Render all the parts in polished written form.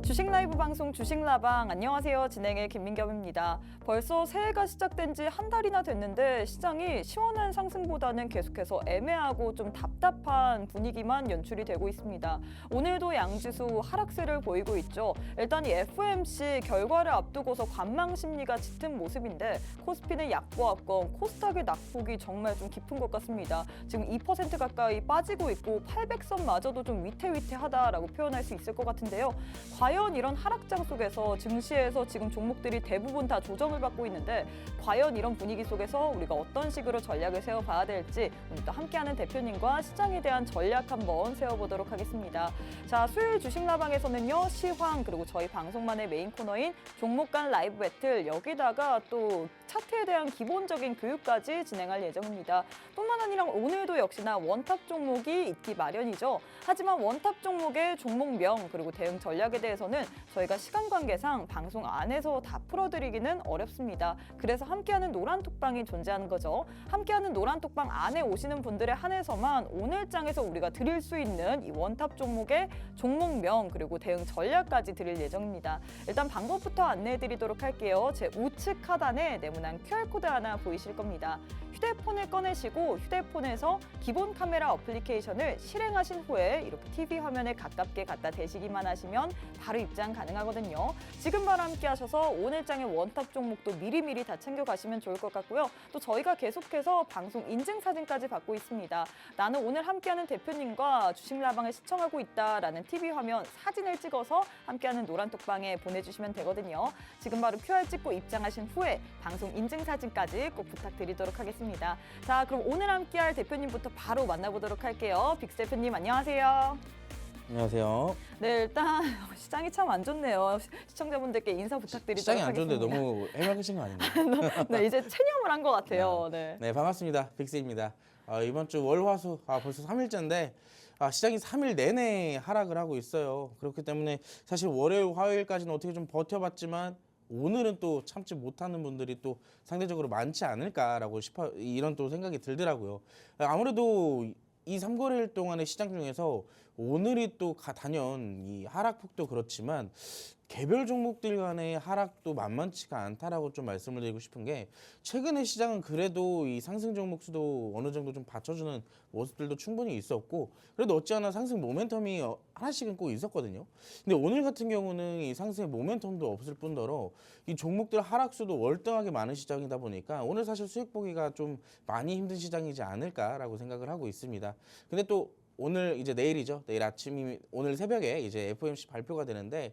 주식 라이브 방송 주식라방 안녕하세요. 진행의 김민겸입니다. 벌써 새해가 시작된 지 한 달이나 됐는데 시장이 시원한 상승보다는 계속해서 애매하고 좀 답답한 분위기만 연출이 되고 있습니다. 오늘도 양지수 하락세를 보이고 있죠. 일단 이 FOMC 결과를 앞두고서 관망 심리가 짙은 모습인데 코스피는 약보합권, 코스닥의 낙폭이 정말 좀 깊은 것 같습니다. 지금 2% 가까이 빠지고 있고 800선마저도 좀 위태위태하다라고 표현할 수 있을 것 같은데요. 과연 이런 하락장 속에서 증시에서 지금 종목들이 대부분 다 조정을 받고 있는데 과연 이런 분위기 속에서 우리가 어떤 식으로 전략을 세워봐야 될지 오늘 또 함께하는 대표님과 시장에 대한 전략 한번 세워보도록 하겠습니다. 자, 수요일 주식라방에서는요. 시황 그리고 저희 방송만의 메인 코너인 종목 간 라이브 배틀 여기다가 또 차트에 대한 기본적인 교육까지 진행할 예정입니다. 뿐만 아니라 오늘도 역시나 원탑 종목이 있기 마련이죠. 하지만 원탑 종목의 종목명 그리고 대응 전략에 대해서는 저희가 시간 관계상 방송 안에서 다 풀어드리기는 어렵습니다. 그래서 함께하는 노란톡방이 존재하는 거죠. 함께하는 노란톡방 안에 오시는 분들에 한해서만 오늘 장에서 우리가 드릴 수 있는 이 원탑 종목의 종목명 그리고 대응 전략까지 드릴 예정입니다. 일단 방법부터 안내해드리도록 할게요. 제 우측 하단에 네모난 QR코드 하나 보이실 겁니다. 휴대폰을 꺼내시고 휴대폰에서 기본 카메라 어플리케이션을 실행하신 후에 이렇게 TV 화면에 가깝게 갖다 대시기만 하시면 바로 입장 가능하거든요. 지금 바로 함께 하셔서 오늘 장의 원탑 종목도 미리미리 다 챙겨가시면 좋을 것 같고요. 또 저희가 계속해서 방송 인증 사진까지 받고 있습니다. 나는 오늘 함께하는 대표님과 주식라방을 시청하고 있다라는 TV 화면 사진을 찍어서 함께하는 노란톡방에 보내주시면 되거든요. 지금 바로 QR 찍고 입장하신 후에 방송 인증 사진까지 꼭 부탁드리도록 하겠습니다. 자, 그럼 오늘 함께할 대표님부터 바로 만나보도록 할게요. 빅스 대표님 안녕하세요. 안녕하세요. 네, 일단 시장이 참 안 좋네요. 시청자분들께 인사 부탁드리도록 시장이 안 하겠습니다. 좋은데 너무 해맑으신 거 아닌가요? 네, 이제 체념을 한 것 같아요. 네. 네, 반갑습니다. 빅스입니다. 이번 주 월화수 벌써 3일째인데 시장이 3일 내내 하락을 하고 있어요. 그렇기 때문에 사실 월요일, 화요일까지는 어떻게 좀 버텨봤지만 오늘은 또 참지 못하는 분들이 또 상대적으로 많지 않을까라고 이런 또 생각이 들더라고요. 아무래도 이 3거래일 동안의 시장 중에서 오늘이 또 단연 이 하락폭도 그렇지만 개별 종목들 간의 하락도 만만치가 않다라고 좀 말씀을 드리고 싶은 게 최근에 시장은 그래도 이 상승 종목 수도 어느 정도 좀 받쳐주는 모습들도 충분히 있었고 그래도 어찌하나 상승 모멘텀이 하나씩은 꼭 있었거든요. 근데 오늘 같은 경우는 이 상승의 모멘텀도 없을 뿐더러 이 종목들 하락수도 월등하게 많은 시장이다 보니까 오늘 사실 수익 보기가 좀 많이 힘든 시장이지 않을까라고 생각을 하고 있습니다. 근데 또 오늘 이제 내일이죠. 내일 아침이 오늘 새벽에 이제 FOMC 발표가 되는데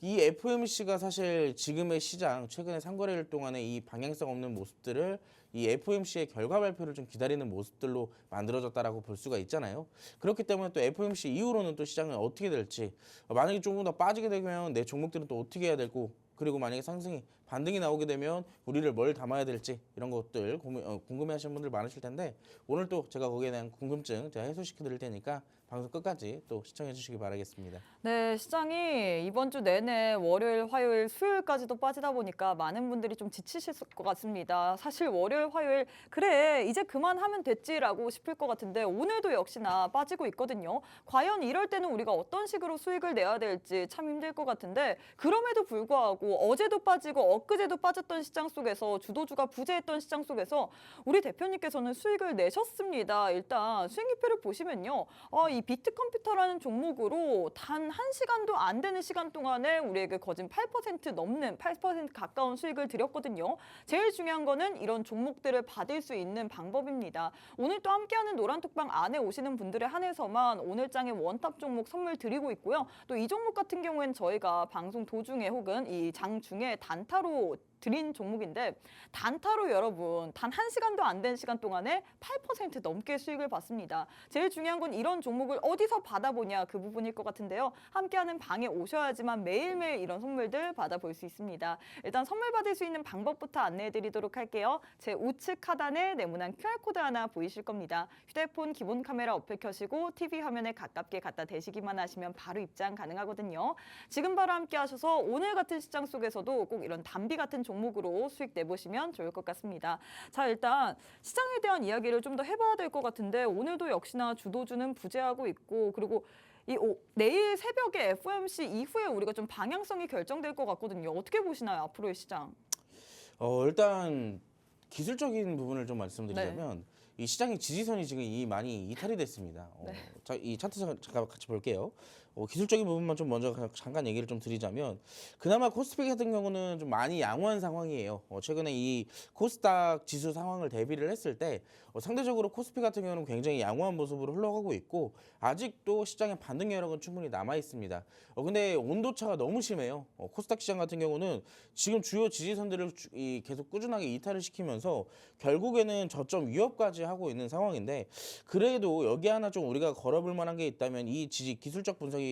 이 FOMC가 사실 지금의 시장 최근에 3거래일 동안의 이 방향성 없는 모습들을 이 FOMC의 결과 발표를 좀 기다리는 모습들로 만들어졌다라고 볼 수가 있잖아요. 그렇기 때문에 또 FOMC 이후로는 또 시장은 어떻게 될지 만약에 조금 더 빠지게 되면 내 종목들은 또 어떻게 해야 되고 그리고 만약에 상승이 반등이 나오게 되면 우리를 뭘 담아야 될지 이런 것들 궁금해하시는 분들 많으실 텐데 오늘 또 제가 거기에 대한 궁금증 제가 해소시켜 드릴 테니까 방송 끝까지 또 시청해 주시기 바라겠습니다. 네, 시장이 이번 주 내내 월요일, 화요일, 수요일까지도 빠지다 보니까 많은 분들이 좀 지치실 것 같습니다. 사실 월요일, 화요일 그래 이제 그만하면 됐지라고 싶을 것 같은데 오늘도 역시나 빠지고 있거든요. 과연 이럴 때는 우리가 어떤 식으로 수익을 내야 될지 참 힘들 것 같은데 그럼에도 불구하고 어제도 빠지고 엊그제도 빠졌던 시장 속에서 주도주가 부재했던 시장 속에서 우리 대표님께서는 수익을 내셨습니다. 일단 수익률표를 보시면요. 이 비트컴퓨터라는 종목으로 단 1시간도 안 되는 시간 동안에 우리에게 거진 8% 넘는 8% 가까운 수익을 드렸거든요. 제일 중요한 거는 이런 종목들을 받을 수 있는 방법입니다. 오늘 또 함께하는 노란톡방 안에 오시는 분들에 한해서만 오늘 장의 원탑 종목 선물 드리고 있고요. 또 이 종목 같은 경우에는 저희가 방송 도중에 혹은 이 장 중에 단타로 드린 종목인데 단타로 여러분 단 1시간도 안 된 시간 동안에 8% 넘게 수익을 받습니다. 제일 중요한 건 이런 종목을 어디서 받아보냐 그 부분일 것 같은데요. 함께하는 방에 오셔야지만 매일매일 이런 선물들 받아볼 수 있습니다. 일단 선물 받을 수 있는 방법부터 안내해드리도록 할게요. 제 우측 하단에 네모난 QR코드 하나 보이실 겁니다. 휴대폰 기본 카메라 어플 켜시고 TV 화면에 가깝게 갖다 대시기만 하시면 바로 입장 가능하거든요. 지금 바로 함께 하셔서 오늘 같은 시장 속에서도 꼭 이런 단비 같은 종목으로 수익 내보시면 좋을 것 같습니다. 자, 일단 시장에 대한 이야기를 좀 더 해봐야 될 것 같은데 오늘도 역시나 주도주는 부재하고 있고 그리고 내일 새벽에 FOMC 이후에 우리가 좀 방향성이 결정될 것 같거든요. 어떻게 보시나요, 앞으로의 시장? 일단 기술적인 부분을 좀 말씀드리자면 이 시장의 지지선이 지금 많이 이탈이 됐습니다. 자, 이 차트 잠깐 같이 볼게요. 기술적인 부분만 좀 먼저 잠깐 얘기를 좀 드리자면 그나마 코스피 같은 경우는 좀 많이 양호한 상황이에요. 최근에 이 코스닥 지수 상황을 대비를 했을 때 상대적으로 코스피 같은 경우는 굉장히 양호한 모습으로 흘러가고 있고 아직도 시장의 반등 여력은 충분히 남아 있습니다. 근데 온도차가 너무 심해요. 코스닥 시장 같은 경우는 지금 주요 지지선들을 계속 꾸준하게 이탈을 시키면서 결국에는 저점 위협까지 하고 있는 상황인데 그래도 여기 하나 좀 우리가 걸어볼 만한 게 있다면 이 기술적 분석이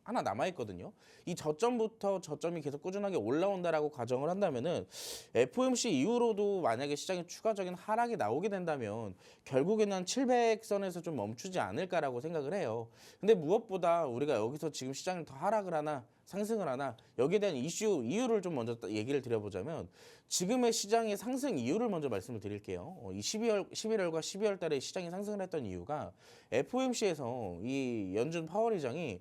하나 남아 있거든요. 이 저점부터 저점이 계속 꾸준하게 올라온다라고 가정을 한다면은 FOMC 이후로도 만약에 시장에 추가적인 하락이 나오게 된다면 결국에는 한 700선에서 좀 멈추지 않을까라고 생각을 해요. 근데 무엇보다 우리가 여기서 지금 시장을 더 하락을 하나 상승을 하나 여기에 대한 이유를 좀 먼저 얘기를 드려보자면 지금의 시장의 상승 이유를 먼저 말씀을 드릴게요. 이 11월과 12월 달에 시장이 상승을 했던 이유가 FOMC에서 이 연준 파월 의장이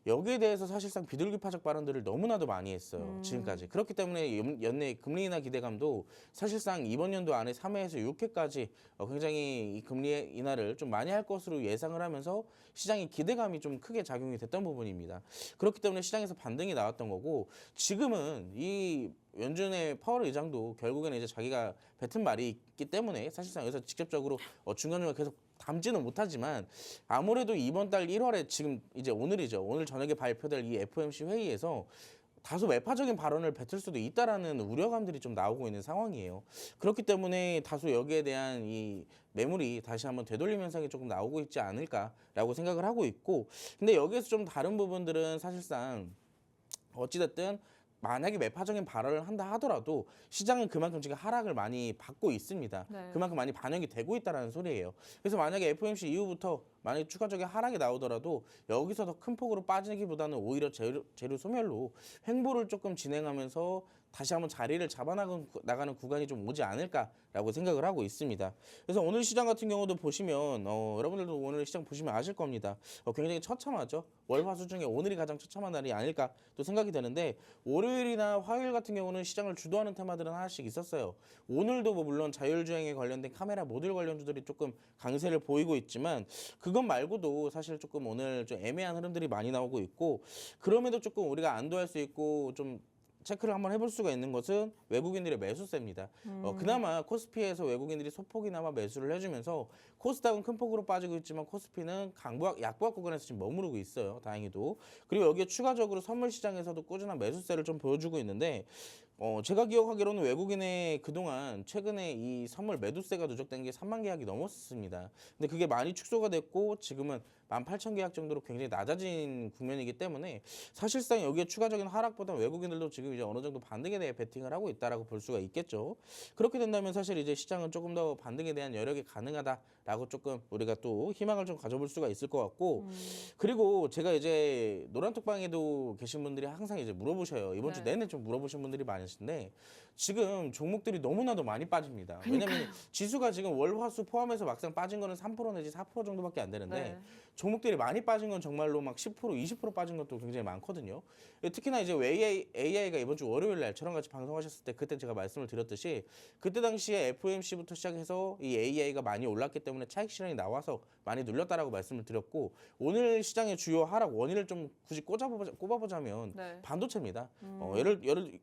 여기에 대해서 사실상 비둘기파적 발언들을 너무나도 많이 했어요. 지금까지. 그렇기 때문에 연내 금리 인하 기대감도 사실상 이번 연도 안에 3회에서 6회까지 굉장히 이 금리 인하를 좀 많이 할 것으로 예상을 하면서 시장의 기대감이 좀 크게 작용이 됐던 부분입니다. 그렇기 때문에 시장에서 반등이 나왔던 거고 지금은 이 연준의 파월 의장도 결국에는 이제 자기가 뱉은 말이 있기 때문에 사실상 여기서 직접적으로 중간중간 계속 담지는 못하지만 아무래도 이번 달 1월에 지금 이제 오늘이죠. 오늘 저녁에 발표될 이 FOMC 회의에서 다소 매파적인 발언을 뱉을 수도 있다라는 우려감들이 좀 나오고 있는 상황이에요. 그렇기 때문에 다소 여기에 대한 이 매물이 다시 한번 되돌림 현상이 조금 나오고 있지 않을까라고 생각을 하고 있고 근데 여기에서 좀 다른 부분들은 사실상 어찌됐든 만약에 매파적인 발언을 한다 하더라도 시장은 그만큼 지금 하락을 많이 받고 있습니다. 그만큼 많이 반영이 되고 있다는 소리예요. 그래서 만약에 FOMC 이후부터 만약에 추가적인 하락이 나오더라도 여기서 더 큰 폭으로 빠지기보다는 오히려 재료 소멸로 횡보를 조금 진행하면서 다시 한번 자리를 잡아나가는 구간이 좀 오지 않을까라고 생각을 하고 있습니다. 그래서 오늘 시장 같은 경우도 보시면 여러분들도 오늘 시장 보시면 아실 겁니다. 굉장히 처참하죠. 월화수 중에 오늘이 가장 처참한 날이 아닐까 또 생각이 되는데 월요일이나 화요일 같은 경우는 시장을 주도하는 테마들은 하나씩 있었어요. 오늘도 뭐 물론 자율주행에 관련된 카메라 모듈 관련주들이 조금 강세를 보이고 있지만 그것 말고도 사실 조금 오늘 좀 애매한 흐름들이 많이 나오고 있고 그럼에도 조금 우리가 안도할 수 있고 좀 체크를 한번 해볼 수가 있는 것은 외국인들의 매수세입니다. 그나마 코스피에서 외국인들이 소폭이나마 매수를 해주면서 코스닥은 큰 폭으로 빠지고 있지만 코스피는 약보합 구간에서 지금 머무르고 있어요. 다행히도. 그리고 여기에 추가적으로 선물 시장에서도 꾸준한 매수세를 좀 보여주고 있는데 제가 기억하기로는 외국인의 그동안 최근에 이 선물 매도세가 누적된 게 3만 계약이 넘었습니다. 근데 그게 많이 축소가 됐고 지금은 18,000계약 정도로 굉장히 낮아진 국면이기 때문에 사실상 여기에 추가적인 하락보다 외국인들도 지금 이제 어느 정도 반등에 대해 베팅을 하고 있다라고 볼 수가 있겠죠. 그렇게 된다면 사실 이제 시장은 조금 더 반등에 대한 여력이 가능하다라고 조금 우리가 또 희망을 좀 가져볼 수가 있을 것 같고 그리고 제가 이제 노란톡방에도 계신 분들이 항상 이제 물어보셔요. 이번 주 내내 좀 물어보신 분들이 많으신데 지금 종목들이 너무나도 많이 빠집니다. 왜냐면 지수가 지금 월화수 포함해서 막상 빠진 거는 3% 내지 4% 정도밖에 안 되는데 종목들이 많이 빠진 건 정말로 막 10%, 20% 빠진 것도 굉장히 많거든요. 특히나 이제 AI가 이번 주 월요일 날 저랑 같이 방송하셨을 때 그때 제가 말씀을 드렸듯이 그때 당시에 FOMC부터 시작해서 이 AI가 많이 올랐기 때문에 차익 실현이 나와서 많이 눌렸다라고 말씀을 드렸고 오늘 시장의 주요 하락 원인을 좀 굳이 꼽아보자면 반도체입니다. 예를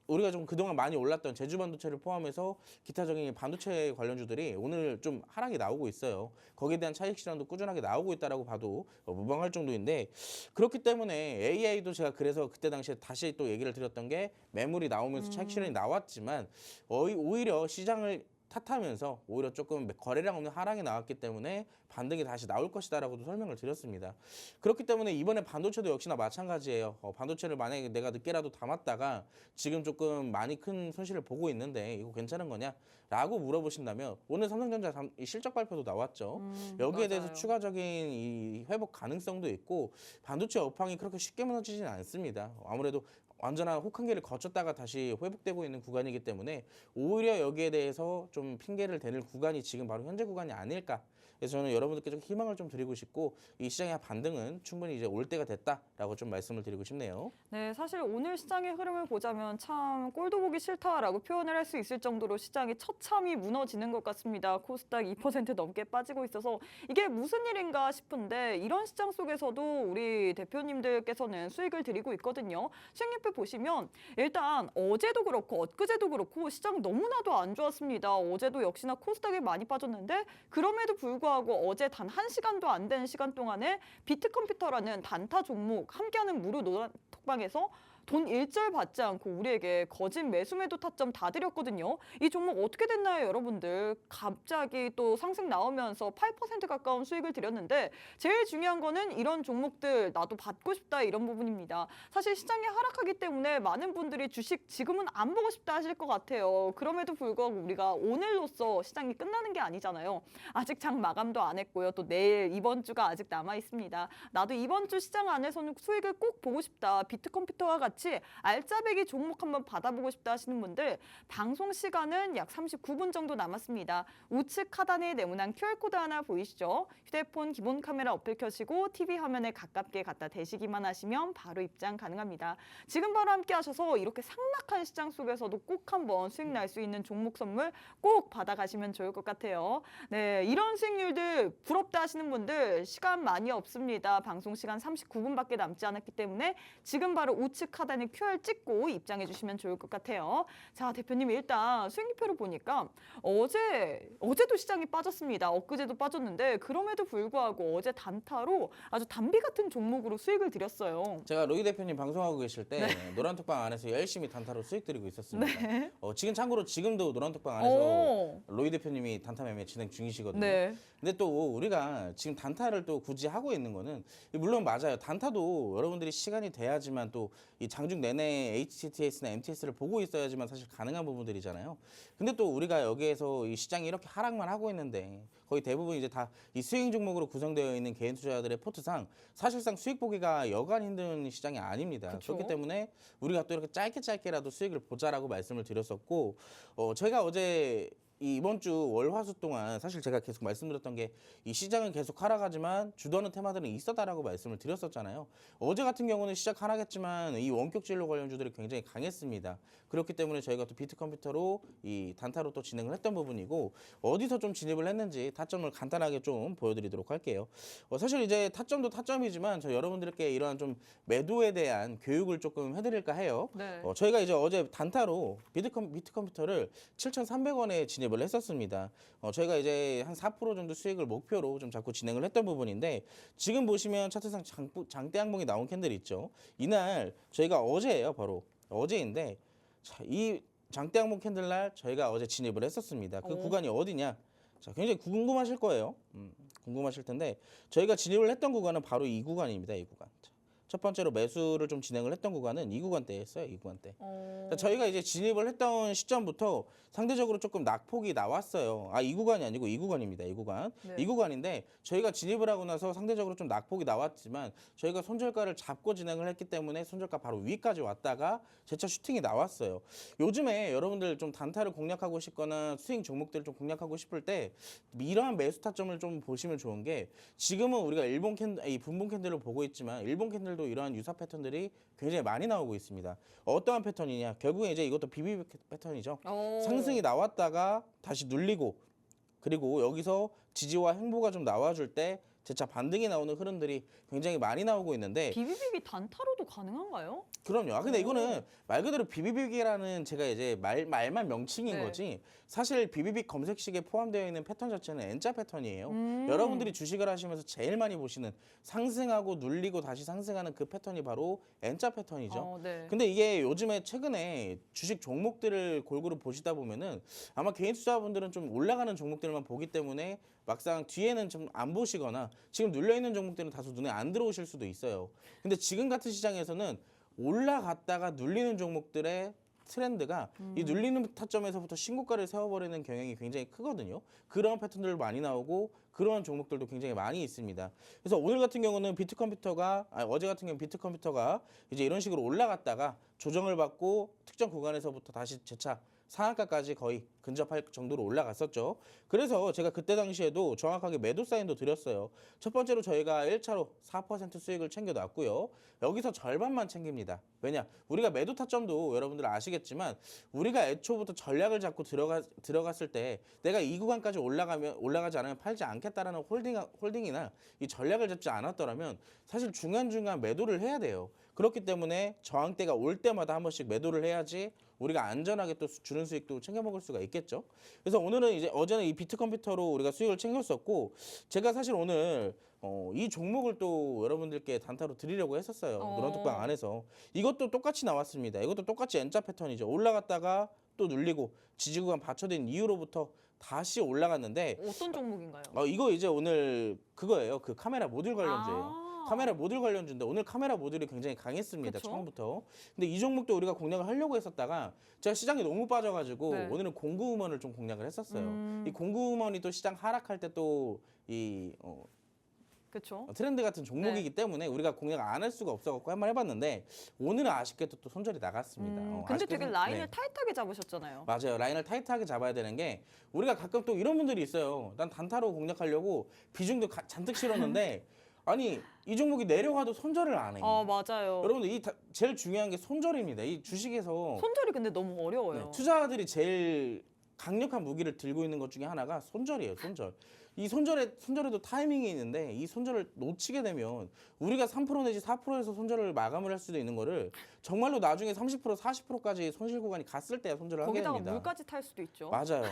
우리가 좀 그동안 많이 올랐던 제주 반도체를 포함해서 기타적인 반도체 관련주들이 오늘 좀 하락이 나오고 있어요. 거기에 대한 차익 실현도 꾸준하게 나오고 있다라고 봐도 무방할 정도인데 그렇기 때문에 AI도 제가 그래서 그때 당시에 다시 또 얘기를 드렸던 게 매물이 나오면서 차익 실현이 나왔지만 오히려 시장을 탓하면서 오히려 조금 거래량 없는 하락이 나왔기 때문에 반등이 다시 나올 것이다라고도 설명을 드렸습니다. 그렇기 때문에 이번에 반도체도 역시나 마찬가지예요. 반도체를 만약에 내가 늦게라도 담았다가 지금 조금 많이 큰 손실을 보고 있는데 이거 괜찮은 거냐? 라고 물어보신다면 오늘 삼성전자 실적 발표도 나왔죠. 여기에 대해서 추가적인 이 회복 가능성도 있고 반도체 업황이 그렇게 쉽게 무너지지는 않습니다. 아무래도 완전한 혹한기를 거쳤다가 다시 회복되고 있는 구간이기 때문에 오히려 여기에 대해서 좀 핑계를 대는 구간이 지금 바로 현재 구간이 아닐까 그래서 저는 여러분들께 좀 희망을 좀 드리고 싶고 이 시장의 반등은 충분히 이제 올 때가 됐다라고 좀 말씀을 드리고 싶네요. 네, 사실 오늘 시장의 흐름을 보자면 참 꼴도 보기 싫다라고 표현을 할 수 있을 정도로 시장이 처참히 무너지는 것 같습니다. 코스닥 2% 넘게 빠지고 있어서 이게 무슨 일인가 싶은데 이런 시장 속에서도 우리 대표님들께서는 수익을 드리고 있거든요. 수익률표 보시면 일단 어제도 그렇고 엊그제도 그렇고 시장 너무나도 안 좋았습니다. 어제도 역시나 코스닥이 많이 빠졌는데 그럼에도 불구하고 어제 단 1시간도 안 된 시간 동안에 비트컴퓨터라는 단타 종목 함께하는 무료 노란 톡방에서 돈 일절 받지 않고 우리에게 거짓 매수 매도 타점 다 드렸거든요. 이 종목 어떻게 됐나요, 여러분들? 갑자기 또 상승 나오면서 8% 가까운 수익을 드렸는데 제일 중요한 거는 이런 종목들 나도 받고 싶다 이런 부분입니다. 사실 시장이 하락하기 때문에 많은 분들이 주식 지금은 안 보고 싶다 하실 것 같아요. 그럼에도 불구하고 우리가 오늘로써 시장이 끝나는 게 아니잖아요. 아직 장 마감도 안 했고요. 또 내일 이번 주가 아직 남아 있습니다. 나도 이번 주 시장 안에서는 수익을 꼭 보고 싶다. 비트컴퓨터와 같이 알짜배기 종목 한번 받아보고 싶다 하시는 분들 방송 시간은 약 39분 정도 남았습니다. 우측 하단에 네모난 QR코드 하나 보이시죠? 휴대폰 기본 카메라 어플 켜시고 TV 화면에 가깝게 갖다 대시기만 하시면 바로 입장 가능합니다. 지금 바로 함께 하셔서 이렇게 삭막한 시장 속에서도 꼭 한번 수익 날 수 있는 종목 선물 꼭 받아가시면 좋을 것 같아요. 네, 이런 수익률들 부럽다 하시는 분들 시간 많이 없습니다. 방송 시간 39분밖에 남지 않았기 때문에 지금 바로 우측 하단에 QR 찍고 입장해 주시면 좋을 것 같아요. 자, 대표님 일단 수익률표를 보니까 어제도 시장이 빠졌습니다. 엊그제도 빠졌는데 그럼에도 불구하고 어제 단타로 아주 단비 같은 종목으로 수익을 드렸어요. 제가 로이 대표님 방송하고 계실 때 노란톡방 안에서 열심히 단타로 수익 드리고 있었습니다. 지금 참고로 지금도 노란톡방 안에서 로이 대표님이 단타 매매 진행 중이시거든요. 네. 근데 또 우리가 지금 단타를 또 굳이 하고 있는 거는 물론 맞아요. 단타도 여러분들이 시간이 돼야지만 또 이 장중 내내 HTS나 MTS를 보고 있어야지만 사실 가능한 부분들이잖아요. 근데 또 우리가 여기에서 이 시장이 이렇게 하락만 하고 있는데 거의 대부분 이제 다 이 스윙 종목으로 구성되어 있는 개인 투자자들의 포트상 사실상 수익 보기가 여간 힘든 시장이 아닙니다. 그쵸. 그렇기 때문에 우리가 또 이렇게 짧게라도 수익을 보자라고 말씀을 드렸었고 저희가 어제 이번 주 월화수 동안 사실 제가 계속 말씀드렸던 게 이 시장은 계속 하락하지만 주도하는 테마들은 있었다라고 말씀을 드렸었잖아요. 어제 같은 경우는 시작 하락했지만 이 원격 진로 관련주들이 굉장히 강했습니다. 그렇기 때문에 저희가 또 비트컴퓨터로 이 단타로 또 진행을 했던 부분이고 어디서 좀 진입을 했는지 타점을 간단하게 좀 보여드리도록 할게요. 사실 이제 타점도 타점이지만 저 여러분들께 이러한 좀 매도에 대한 교육을 조금 해드릴까 해요. 네. 저희가 이제 어제 단타로 비트컴퓨터를 7,300원에 진입을 했었습니다. 저희가 이제 한 4% 정도 수익을 목표로 좀 자꾸 진행을 했던 부분인데 지금 보시면 차트상 장대 양봉이 나온 캔들 있죠. 이날 저희가 어제예요, 바로 어제인데 자, 이 장대 양봉 캔들 날 저희가 어제 진입을 했었습니다. 그 구간이 어디냐? 자, 굉장히 궁금하실 거예요. 궁금하실 텐데 저희가 진입을 했던 구간은 바로 이 구간입니다. 이 구간. 자, 첫 번째로 매수를 좀 진행을 했던 구간은 이 구간대였어요. 이 구간대. 자, 저희가 이제 진입을 했던 시점부터 상대적으로 조금 낙폭이 나왔어요. 이 구간이 아니고 이 구간입니다. 이 구간. 네. 이 구간인데 저희가 진입을 하고 나서 상대적으로 좀 낙폭이 나왔지만 저희가 손절가를 잡고 진행을 했기 때문에 손절가 바로 위까지 왔다가 재차 슈팅이 나왔어요. 요즘에 여러분들 좀 단타를 공략하고 싶거나 스윙 종목들을 좀 공략하고 싶을 때 이러한 매수 타점을 좀 보시면 좋은 게 지금은 우리가 일본 캔들, 이 분봉 캔들을 보고 있지만 일본 캔들도 이러한 유사 패턴들이 굉장히 많이 나오고 있습니다. 어떠한 패턴이냐? 결국에 이제 이것도 비비비 패턴이죠. 상승이 나왔다가 다시 눌리고 그리고 여기서 지지와 행보가 좀 나와줄 때 재차 반등이 나오는 흐름들이 굉장히 많이 나오고 있는데 비비빅이 단타로도 가능한가요? 그럼요. 근데 이거는 말 그대로 비비빅이라는 제가 이제 말만 명칭인 네. 거지 사실 비비빅 검색식에 포함되어 있는 패턴 자체는 N자 패턴이에요. 여러분들이 주식을 하시면서 제일 많이 보시는 상승하고 눌리고 다시 상승하는 그 패턴이 바로 N자 패턴이죠. 네. 근데 이게 요즘에 최근에 주식 종목들을 골고루 보시다 보면은 아마 개인 투자자분들은 좀 올라가는 종목들만 보기 때문에 막상 뒤에는 좀 안 보시거나 지금 눌려있는 종목들은 다소 눈에 안 들어오실 수도 있어요. 근데 지금 같은 시장에서는 올라갔다가 눌리는 종목들의 트렌드가 이 눌리는 타점에서부터 신고가를 세워버리는 경향이 굉장히 크거든요. 그런 패턴들 많이 나오고 그런 종목들도 굉장히 많이 있습니다. 그래서 오늘 같은 경우는 어제 같은 경우는 비트컴퓨터가 이제 이런 식으로 올라갔다가 조정을 받고 특정 구간에서부터 다시 재차 상한가까지 거의 근접할 정도로 올라갔었죠. 그래서 제가 그때 당시에도 정확하게 매도 사인도 드렸어요. 첫 번째로 저희가 1차로 4% 수익을 챙겨놨고요. 여기서 절반만 챙깁니다. 왜냐? 우리가 매도 타점도 여러분들 아시겠지만 우리가 애초부터 전략을 잡고 들어갔을 때 내가 이 구간까지 올라가지 않으면 팔지 않겠다라는 홀딩이나 이 전략을 잡지 않았더라면 사실 중간중간 매도를 해야 돼요. 그렇기 때문에 저항대가 올 때마다 한 번씩 매도를 해야지 우리가 안전하게 또 주는 수익도 챙겨 먹을 수가 있겠죠. 그래서 오늘은 이제 어제는 이 비트컴퓨터로 우리가 수익을 챙겼었고 제가 사실 오늘 이 종목을 또 여러분들께 단타로 드리려고 했었어요. 노란톡방 안에서. 이것도 똑같이 나왔습니다. 이것도 똑같이 N자 패턴이죠. 올라갔다가 또 눌리고 지지구간 받쳐진 이후로부터 다시 올라갔는데 어떤 종목인가요? 이거 이제 오늘 그거예요. 그 카메라 모듈 관련주예요. 카메라 모듈 관련주인데 오늘 카메라 모듈이 굉장히 강했습니다. 그쵸? 처음부터. 근데 이 종목도 우리가 공략을 하려고 했었다가 제가 시장이 너무 빠져가지고 네. 오늘은 공구음원을 좀 공략을 했었어요. 이 공구음원이 또 시장 하락할 때 또 이 그렇죠. 트렌드 같은 종목이기 때문에 우리가 공략 안 할 수가 없어갖고 한번 해봤는데 오늘은 아쉽게도 또 손절이 나갔습니다. 근데 되게 아쉽게도- 라인을 네. 타이트하게 잡으셨잖아요. 맞아요. 라인을 타이트하게 잡아야 되는 게 우리가 가끔 또 이런 분들이 있어요. 난 단타로 공략하려고 비중도 잔뜩 실었는데 아니 이 종목이 내려가도 손절을 안 해요. 맞아요. 여러분들 제일 중요한 게 손절입니다. 이 주식에서 손절이 근데 너무 어려워요. 네, 투자자들이 제일 강력한 무기를 들고 있는 것 중에 하나가 손절이에요. 손절. 이 손절에도 타이밍이 있는데 이 손절을 놓치게 되면 우리가 3% 내지 4%에서 손절을 마감을 할 수도 있는 거를 정말로 나중에 30% 40%까지 손실 구간이 갔을 때야 손절을 하게 거기다가 됩니다. 물까지 탈 수도 있죠. 맞아요.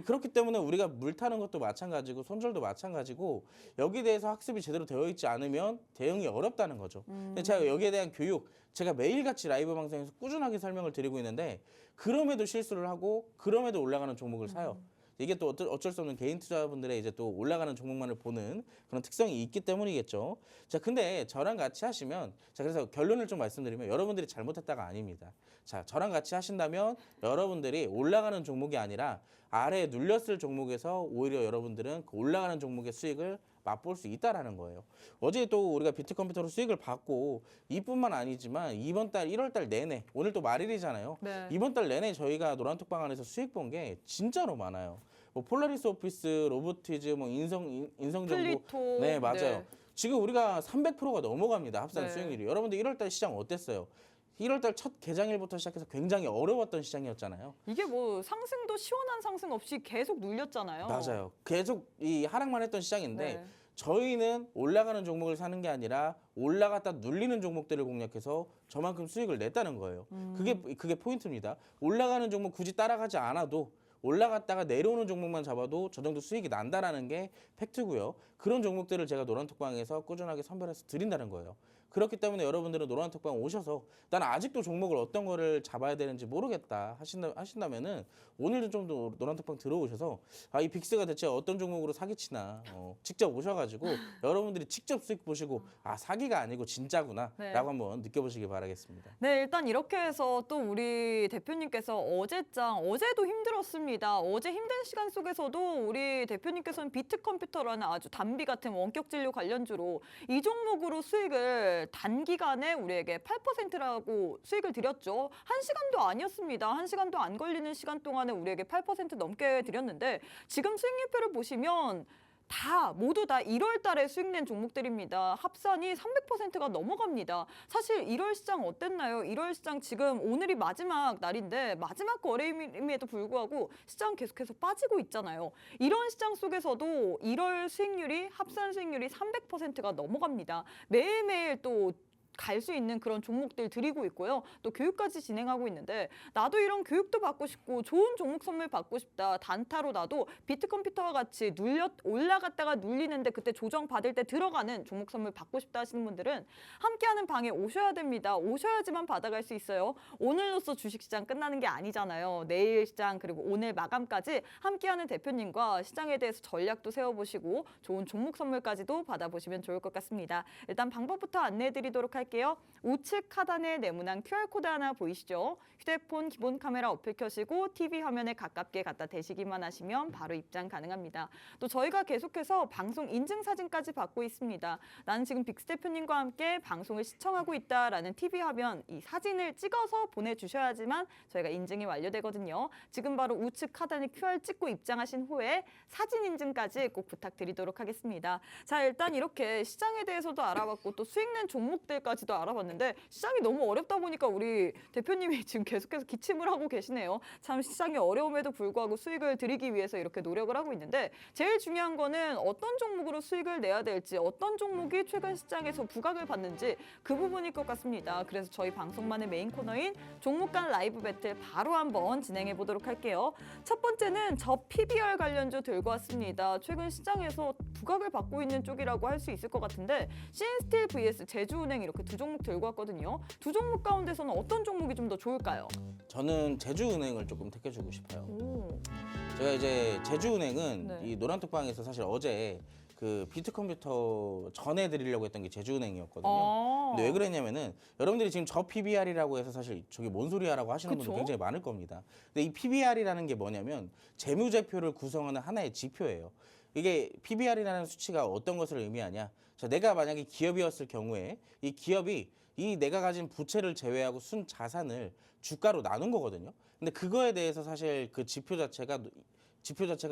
그렇기 때문에 우리가 물 타는 것도 마찬가지고 손절도 마찬가지고 여기에 대해서 학습이 제대로 되어 있지 않으면 대응이 어렵다는 거죠. 근데 제가 여기에 대한 교육 제가 매일같이 라이브 방송에서 꾸준하게 설명을 드리고 있는데 그럼에도 실수를 하고 그럼에도 올라가는 종목을 사요. 이게 또 어쩔 수 없는 개인 투자분들의 이제 또 올라가는 종목만을 보는 그런 특성이 있기 때문이겠죠. 자, 근데 저랑 같이 하시면 자, 그래서 결론을 좀 말씀드리면 여러분들이 잘못했다가 아닙니다. 자, 저랑 같이 하신다면 여러분들이 올라가는 종목이 아니라 아래에 눌렸을 종목에서 오히려 여러분들은 그 올라가는 종목의 수익을 맛볼 수 있다라는 거예요. 어제 또 우리가 비트컴퓨터로 수익을 받고 이뿐만 아니지만 이번 달 1월 달 내내 오늘 또 말일이잖아요. 네. 이번 달 내내 저희가 노란톡방 안에서 수익 본 게 진짜로 많아요. 뭐 폴라리스 오피스, 로보티즈, 뭐 인성정보. 플리토. 네, 맞아요. 지금 우리가 300%가 넘어갑니다. 합산 네. 수익률이. 여러분들 1월 달 시장 어땠어요? 1월 달 첫 개장일부터 시작해서 굉장히 어려웠던 시장이었잖아요. 이게 뭐 상승도 시원한 상승 없이 계속 눌렸잖아요. 맞아요. 계속 이 하락만 했던 시장인데 네. 저희는 올라가는 종목을 사는 게 아니라 올라갔다 눌리는 종목들을 공략해서 저만큼 수익을 냈다는 거예요. 그게 포인트입니다. 올라가는 종목 굳이 따라가지 않아도 올라갔다가 내려오는 종목만 잡아도 저 정도 수익이 난다라는 게 팩트고요. 그런 종목들을 제가 노란톡방에서 꾸준하게 선별해서 드린다는 거예요. 그렇기 때문에 여러분들은 노란톡방 오셔서 난 아직도 종목을 어떤 거를 잡아야 되는지 모르겠다 하신다면은 오늘도 좀 더 노란톡방 들어오셔서 이 빅스가 대체 어떤 종목으로 사기치나 직접 오셔가지고 여러분들이 직접 수익 보시고 사기가 아니고 진짜구나 네. 라고 한번 느껴보시기 바라겠습니다. 네, 일단 이렇게 해서 또 우리 대표님께서 어제도 힘들었습니다. 어제 힘든 시간 속에서도 우리 대표님께서는 비트컴퓨터라는 아주 단비 같은 원격 진료 관련주로 이 종목으로 수익을 단기간에 우리에게 8%라고 수익을 드렸죠. 1시간도 아니었습니다. 1시간도 안 걸리는 시간 동안에 우리에게 8% 넘게 드렸는데 지금 수익률표를 보시면 모두 다 1월 달에 수익 낸 종목들입니다. 합산이 300%가 넘어갑니다. 사실 1월 시장 어땠나요? 1월 시장 지금 오늘이 마지막 날인데 마지막 거래임에도 불구하고 시장 계속해서 빠지고 있잖아요. 이런 시장 속에서도 1월 수익률이 합산 수익률이 300%가 넘어갑니다. 매일매일 또 갈 수 있는 그런 종목들 드리고 있고요. 또 교육까지 진행하고 있는데 나도 이런 교육도 받고 싶고 좋은 종목 선물 받고 싶다. 단타로 나도 비트컴퓨터와 같이 올라갔다가 눌리는데 그때 조정 받을 때 들어가는 종목 선물 받고 싶다 하시는 분들은 함께하는 방에 오셔야 됩니다. 오셔야지만 받아갈 수 있어요. 오늘로써 주식시장 끝나는 게 아니잖아요. 내일 시장 그리고 오늘 마감까지 함께하는 대표님과 시장에 대해서 전략도 세워보시고 좋은 종목 선물까지도 받아보시면 좋을 것 같습니다. 일단 방법부터 안내해드리도록 할게요. 할게요. 우측 하단에 네모난 QR코드 하나 보이시죠? 휴대폰 기본 카메라 어플 켜시고 TV 화면에 가깝게 갖다 대시기만 하시면 바로 입장 가능합니다. 또 저희가 계속해서 방송 인증 사진까지 받고 있습니다. 나는 지금 빅스 대표님과 함께 방송을 시청하고 있다라는 TV 화면 이 사진을 찍어서 보내주셔야지만 저희가 인증이 완료되거든요. 지금 바로 우측 하단에 QR 찍고 입장하신 후에 사진 인증까지 꼭 부탁드리도록 하겠습니다. 자, 일단 이렇게 시장에 대해서도 알아봤고 또 수익 낸 종목들까지도 알아봤는데 시장이 너무 어렵다 보니까 우리 대표님이 지금 계속해서 기침을 하고 계시네요. 참 시장이 어려움에도 불구하고 수익을 드리기 위해서 이렇게 노력을 하고 있는데 제일 중요한 거는 어떤 종목으로 수익을 내야 될지 어떤 종목이 최근 시장에서 부각을 받는지 그 부분일 것 같습니다. 그래서 저희 방송만의 메인 코너인 종목 간 라이브 배틀 바로 한번 진행해 보도록 할게요. 첫 번째는 저 PBR 관련주 들고 왔습니다. 최근 시장에서 부각을 받고 있는 쪽이라고 할 수 있을 것 같은데 신스틸 vs 제주은행 이렇게 두 종목 들고 왔거든요. 두 종목 가운데서는 어떤 종목이 좀 더 좋을까요? 저는 제주은행을 조금 택해주고 싶어요. 오. 제가 이제 제주은행은 네. 이 노란톡방에서 사실 어제 그 비트컴퓨터 전해드리려고 했던 게 제주은행이었거든요. 아. 근데 왜 그랬냐면은 여러분들이 지금 저 PBR이라고 해서 사실 저게 뭔 소리야라고 하시는 그쵸? 분들 굉장히 많을 겁니다. 근데 이 PBR이라는 게 뭐냐면 재무제표를 구성하는 하나의 지표예요. 이게 PBR이라는 수치가 어떤 것을 의미하냐? 자, 내가 만약에 기업이었을 경우에 이 기업이 이 내가 가진 부채를 제외하고 순 자산을 주가로 나눈 거거든요. 근데 그거에 대해서 사실 그 지표 자체가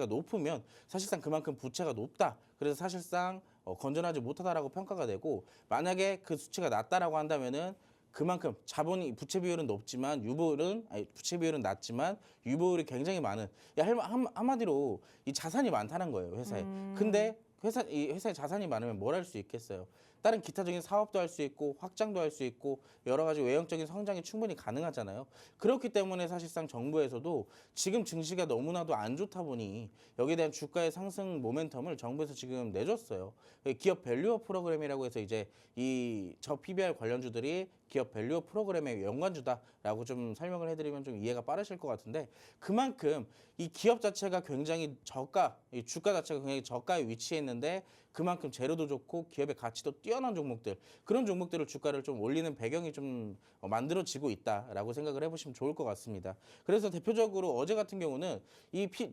높으면 사실상 그만큼 부채가 높다. 그래서 사실상 건전하지 못하다라고 평가가 되고 만약에 그 수치가 낮다라고 한다면은 그만큼 자본이 부채 비율은 높지만 부채 비율은 낮지만 유보율이 굉장히 많은 한마디로 이 자산이 많다는 거예요, 회사에. 근데 이 회사에 자산이 많으면 뭘 할 수 있겠어요? 다른 기타적인 사업도 할 수 있고 확장도 할 수 있고 여러 가지 외형적인 성장이 충분히 가능하잖아요. 그렇기 때문에 사실상 정부에서도 지금 증시가 너무나도 안 좋다 보니 여기에 대한 주가의 상승 모멘텀을 정부에서 지금 내줬어요. 기업 밸류업 프로그램이라고 해서 이제 이 저 PBR 관련주들이 기업 밸류업 프로그램의 연관주다라고 좀 설명을 해드리면 좀 이해가 빠르실 것 같은데 그만큼 이 기업 자체가 굉장히 이 주가 자체가 굉장히 저가에 위치해 있는데 그만큼 재료도 좋고 기업의 가치도 뛰어난 종목들 그런 종목들을 주가를 좀 올리는 배경이 좀 만들어지고 있다라고 생각을 해보시면 좋을 것 같습니다. 그래서 대표적으로 어제 같은 경우는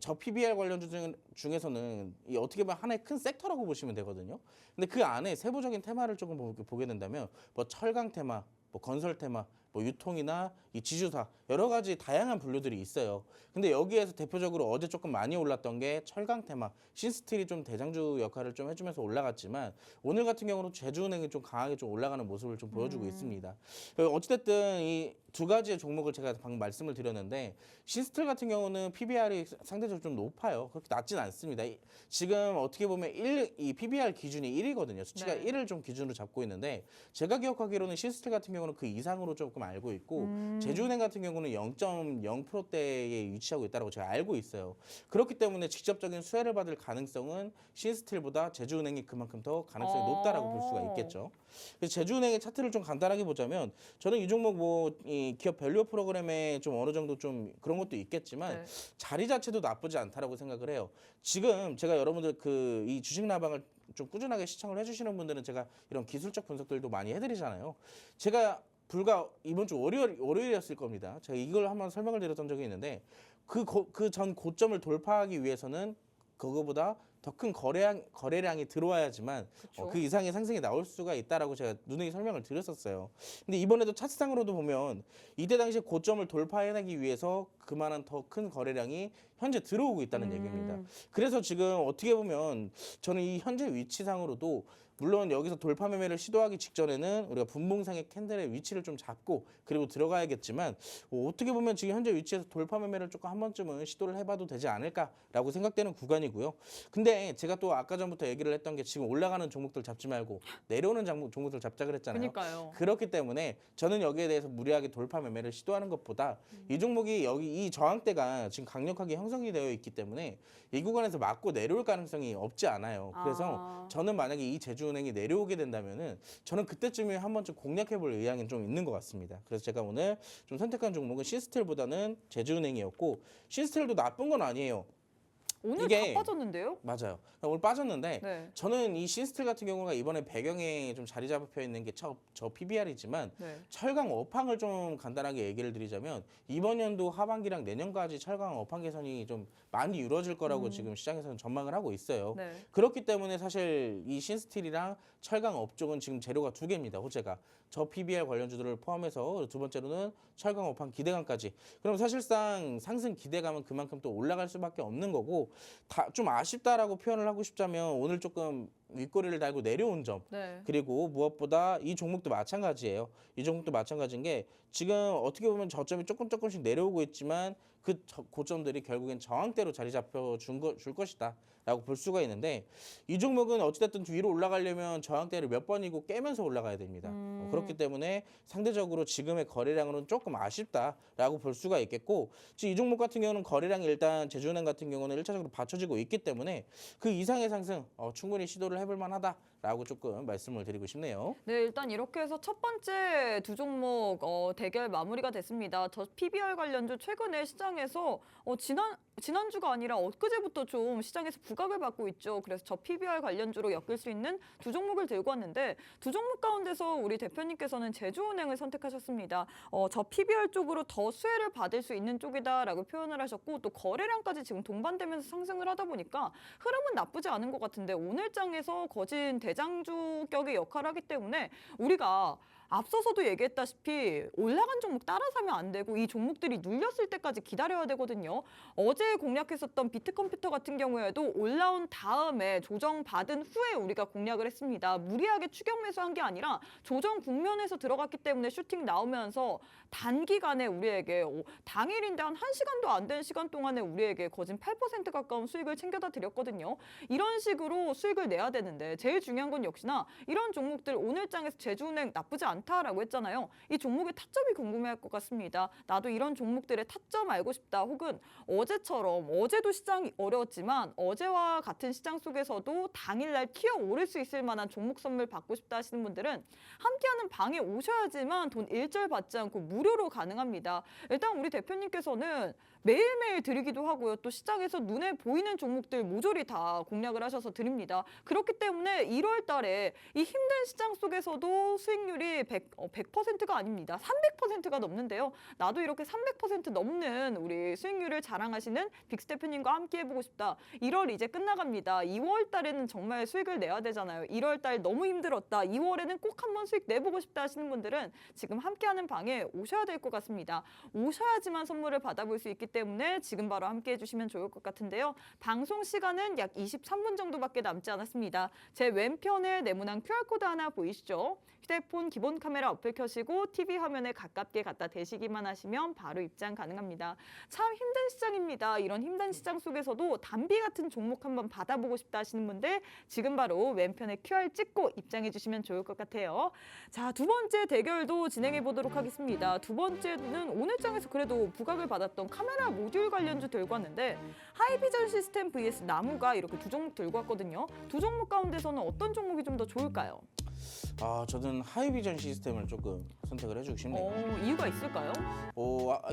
저 PBR 관련주 중에서는 이 어떻게 보면 하나의 큰 섹터라고 보시면 되거든요. 근데 그 안에 세부적인 테마를 조금 보게 된다면 뭐 철강 테마, 뭐 건설 테마, 뭐 유통이나 이 지주사 여러 가지 다양한 분류들이 있어요. 근데 여기에서 대표적으로 어제 조금 많이 올랐던 게 철강 테마, 신스틸이 좀 대장주 역할을 좀 해주면서 올라갔지만 오늘 같은 경우는 제주은행이 좀 강하게 좀 올라가는 모습을 좀 보여주고 있습니다. 어찌됐든 이 두 가지의 종목을 제가 방금 말씀을 드렸는데 신스틸 같은 경우는 PBR이 상대적으로 좀 높아요. 그렇게 낮진 않습니다. 지금 어떻게 보면 이 PBR 기준이 1이거든요. 수치가 네. 1을 좀 기준으로 잡고 있는데 제가 기억하기로는 신스틸 같은 경우는 그 이상으로 조금 알고 있고 제주은행 같은 경우는 0.0%대에 위치하고 있다고 제가 알고 있어요. 그렇기 때문에 직접적인 수혜를 받을 가능성은 신스틸보다 제주은행이 그만큼 더 가능성이 높다라고 볼 수가 있겠죠. 그래서 제주은행의 차트를 좀 간단하게 보자면 저는 이 종목 이 기업 밸류 프로그램에 좀 어느 정도 좀 그런 것도 있겠지만 네. 자리 자체도 나쁘지 않다라고 생각을 해요. 지금 제가 여러분들 이 주식 나방을 좀 꾸준하게 시청을 해주시는 분들은 제가 이런 기술적 분석들도 많이 해드리잖아요. 제가 불과 이번 주 월요일이었을 겁니다. 제가 이걸 한번 설명을 드렸던 적이 있는데 그 전 고점을 돌파하기 위해서는 그거보다 더 큰 거래량이 들어와야지만 그 이상의 상승이 나올 수가 있다라고 제가 누누이 설명을 드렸었어요. 근데 이번에도 차트상으로도 보면 이때 당시에 고점을 돌파해내기 위해서 그만한 더 큰 거래량이 현재 들어오고 있다는 얘기입니다. 그래서 지금 어떻게 보면 저는 이 현재 위치상으로도 물론 여기서 돌파 매매를 시도하기 직전에는 우리가 분봉상의 캔들의 위치를 좀 잡고 그리고 들어가야겠지만 어떻게 보면 지금 현재 위치에서 돌파 매매를 조금 한 번쯤은 시도를 해봐도 되지 않을까라고 생각되는 구간이고요. 근데 제가 또 아까 전부터 얘기를 했던 게 지금 올라가는 종목들 잡지 말고 내려오는 종목들 잡자 그랬잖아요. 그러니까요. 그렇기 때문에 저는 여기에 대해서 무리하게 돌파 매매를 시도하는 것보다 이 종목이 여기 이 저항대가 지금 강력하게 형성이 되어 있기 때문에 이 구간에서 맞고 내려올 가능성이 없지 않아요. 그래서 저는 만약에 이 제주은행이 내려오게 된다면은 저는 그때쯤에 한 번쯤 공략해볼 의향이 좀 있는 것 같습니다. 그래서 제가 오늘 좀 선택한 종목은 신스틸보다는 제주은행이었고 신스틸도 나쁜 건 아니에요. 오늘 이게 다 빠졌는데요? 맞아요. 오늘 빠졌는데 네. 저는 이 신스틸 같은 경우가 이번에 배경에 좀 자리 잡혀 있는 게 저 PBR이지만 네. 철강 업황을 좀 간단하게 얘기를 드리자면 이번 연도 하반기랑 내년까지 철강 업황 개선이 좀 많이 이루어질 거라고 지금 시장에서는 전망을 하고 있어요. 네. 그렇기 때문에 사실 이 신스틸이랑 철강 업종은 지금 재료가 두 개입니다. 호재가. 저 PBR 관련주들을 포함해서 두 번째로는 철강 업황 기대감까지. 그럼 사실상 상승 기대감은 그만큼 또 올라갈 수밖에 없는 거고 좀 아쉽다라고 표현을 하고 싶자면 오늘 조금 윗꼬리를 달고 내려온 점 네. 그리고 무엇보다 이 종목도 마찬가지예요. 이 종목도 마찬가지인 게 지금 어떻게 보면 저점이 조금씩 내려오고 있지만 그 고점들이 결국엔 저항대로 자리 잡혀 줄 것이다 라고 볼 수가 있는데 이 종목은 어찌됐든 위로 올라가려면 저항대를 몇 번이고 깨면서 올라가야 됩니다. 그렇기 때문에 상대적으로 지금의 거래량으로는 조금 아쉽다라고 볼 수가 있겠고 지금 이 종목 같은 경우는 거래량이 일단 제주은행 같은 경우는 1차적으로 받쳐지고 있기 때문에 그 이상의 상승 충분히 시도를 해볼 만하다라고 조금 말씀을 드리고 싶네요. 네, 일단 이렇게 해서 첫 번째 두 종목 대결 마무리가 됐습니다. 저 PBR 관련주 최근에 시장에서 지난주가 아니라 엊그제부터 좀 시장에서 부각을 받고 있죠. 그래서 저 PBR 관련주로 엮일 수 있는 두 종목을 들고 왔는데 두 종목 가운데서 우리 대표님께서는 제주은행을 선택하셨습니다. 저 PBR 쪽으로 더 수혜를 받을 수 있는 쪽이다라고 표현을 하셨고 또 거래량까지 지금 동반되면서 상승을 하다 보니까 흐름은 나쁘지 않은 것 같은데 오늘 장에서 거진 대장주격의 역할을 하기 때문에 우리가 앞서서도 얘기했다시피 올라간 종목 따라 사면 안 되고 이 종목들이 눌렸을 때까지 기다려야 되거든요. 어제 공략했었던 비트컴퓨터 같은 경우에도 올라온 다음에 조정받은 후에 우리가 공략을 했습니다. 무리하게 추격 매수한 게 아니라 조정 국면에서 들어갔기 때문에 슈팅 나오면서 단기간에 우리에게 당일인데 한 1시간도 안 된 시간 동안에 우리에게 거진 8% 가까운 수익을 챙겨다 드렸거든요. 이런 식으로 수익을 내야 되는데 제일 중요한 건 역시나 이런 종목들 오늘 장에서 제주은행 나쁘지 않다라고 했잖아요. 이 종목의 타점이 궁금해할 것 같습니다. 나도 이런 종목들의 타점 알고 싶다. 혹은 어제처럼 어제도 시장이 어려웠지만 어제와 같은 시장 속에서도 당일날 튀어오를 수 있을 만한 종목 선물 받고 싶다 하시는 분들은 함께하는 방에 오셔야지만 돈 일절 받지 않고 무료로 가능합니다. 일단 우리 대표님께서는 매일매일 드리기도 하고요. 또 시장에서 눈에 보이는 종목들 모조리 다 공략을 하셔서 드립니다. 그렇기 때문에 1월 달에 이 힘든 시장 속에서도 수익률이 100%가 아닙니다. 300%가 넘는데요. 나도 이렇게 300% 넘는 우리 수익률을 자랑하시는 빅스 대표님과 함께 해보고 싶다. 1월 이제 끝나갑니다. 2월 달에는 정말 수익을 내야 되잖아요. 1월 달 너무 힘들었다. 2월에는 꼭 한번 수익 내보고 싶다 하시는 분들은 지금 함께하는 방에 오셔야 될 것 같습니다. 오셔야지만 선물을 받아볼 수 있기 때문에 지금 바로 함께 해주시면 좋을 것 같은데요. 방송 시간은 약 23분 정도밖에 남지 않았습니다. 제 왼편에 네모난 QR코드 하나 보이시죠? 휴대폰 기본 카메라 어플 켜시고 TV 화면에 가깝게 갖다 대시기만 하시면 바로 입장 가능합니다. 참 힘든 시장입니다. 이런 힘든 시장 속에서도 담비 같은 종목 한번 받아보고 싶다 하시는 분들 지금 바로 왼편에 QR 찍고 입장해 주시면 좋을 것 같아요. 자, 두 번째 대결도 진행해 보도록 하겠습니다. 두 번째는 오늘 장에서 그래도 부각을 받았던 카메라 모듈 관련주 들고 왔는데 하이비전 시스템 vs 나무가 이렇게 두 종목 들고 왔거든요. 두 종목 가운데서는 어떤 종목이 좀 더 좋을까요? 저는 하이비전 시스템을 조금 선택을 해주고 싶네요. 이유가 있을까요?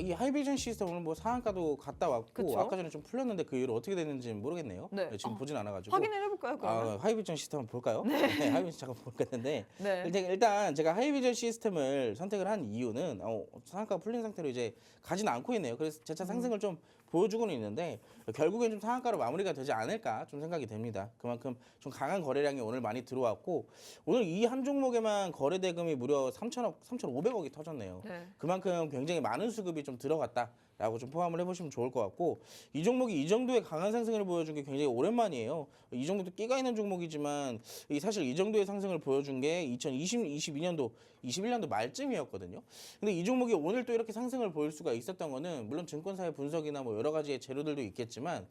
이 하이비전 시스템 오늘 뭐 상한가도 갔다 왔고 그쵸? 아까 전에 좀 풀렸는데 그 이후로 어떻게 됐는지는 모르겠네요. 네. 지금 보진 않아가지고. 확인을 해볼까요? 그러면? 하이비전 시스템 한번 볼까요? 네. 하이비전 잠깐 볼겠는데 네. 일단 제가 하이비전 시스템을 선택을 한 이유는 상한가가 풀린 상태로 이제 가진 않고 있네요. 그래서 재차 상승을 좀 보여주고는 있는데 결국엔 좀 상한가로 마무리가 되지 않을까 좀 생각이 됩니다. 그만큼 좀 강한 거래량이 오늘 많이 들어왔고 오늘 이 한 종목에만 거래 대금이 무려 3,500억이 터졌네요. 네. 그만큼 굉장히 많은 수급이 좀 들어갔다라고 좀 포함을 해보시면 좋을 것 같고 이 종목이 이 정도의 강한 상승을 보여준 게 굉장히 오랜만이에요. 이 정도도 끼가 있는 종목이지만 사실 이 정도의 상승을 보여준 게 2022년도, 21년도 말쯤이었거든요. 근데 이 종목이 오늘 또 이렇게 상승을 보일 수가 있었던 거는 물론 증권사의 분석이나 뭐 여러 가지의 재료들도 있겠지만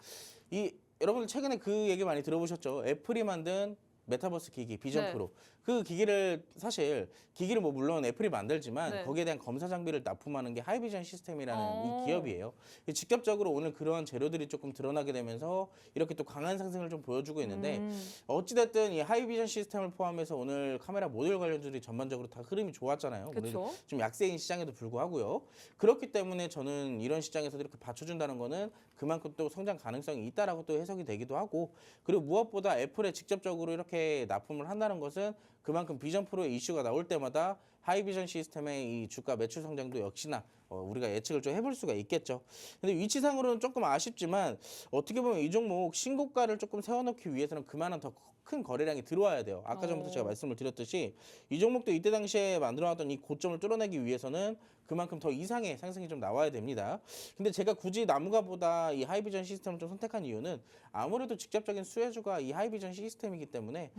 여러분들 최근에 그 얘기 많이 들어보셨죠? 애플이 만든 메타버스 기기 비전 네. 프로 그 기기를 사실 기기를 뭐 물론 애플이 만들지만 네. 거기에 대한 검사 장비를 납품하는 게 하이비전 시스템이라는 어. 이 기업이에요. 직접적으로 오늘 그러한 재료들이 조금 드러나게 되면서 이렇게 또 강한 상승을 좀 보여주고 있는데 어찌됐든 이 하이비전 시스템을 포함해서 오늘 카메라 모듈 관련주들이 전반적으로 다 흐름이 좋았잖아요. 오늘 그렇죠. 좀 약세인 시장에도 불구하고요. 그렇기 때문에 저는 이런 시장에서도 이렇게 받쳐준다는 거는 그만큼 또 성장 가능성이 있다라고 또 해석이 되기도 하고 그리고 무엇보다 애플에 직접적으로 이렇게 납품을 한다는 것은 그만큼 비전 프로의 이슈가 나올 때마다 하이비전 시스템의 이 주가 매출 성장도 역시나 우리가 예측을 좀 해볼 수가 있겠죠. 근데 위치상으로는 조금 아쉽지만 어떻게 보면 이 종목 신고가를 조금 세워놓기 위해서는 그만한 더 큰 거래량이 들어와야 돼요. 아까 전부터 제가 말씀을 드렸듯이 이 종목도 이때 당시에 만들어놨던 이 고점을 뚫어내기 위해서는 그만큼 더 이상의 상승이 좀 나와야 됩니다. 근데 제가 굳이 나무가보다 이 하이비전 시스템을 좀 선택한 이유는 아무래도 직접적인 수혜주가 이 하이비전 시스템이기 때문에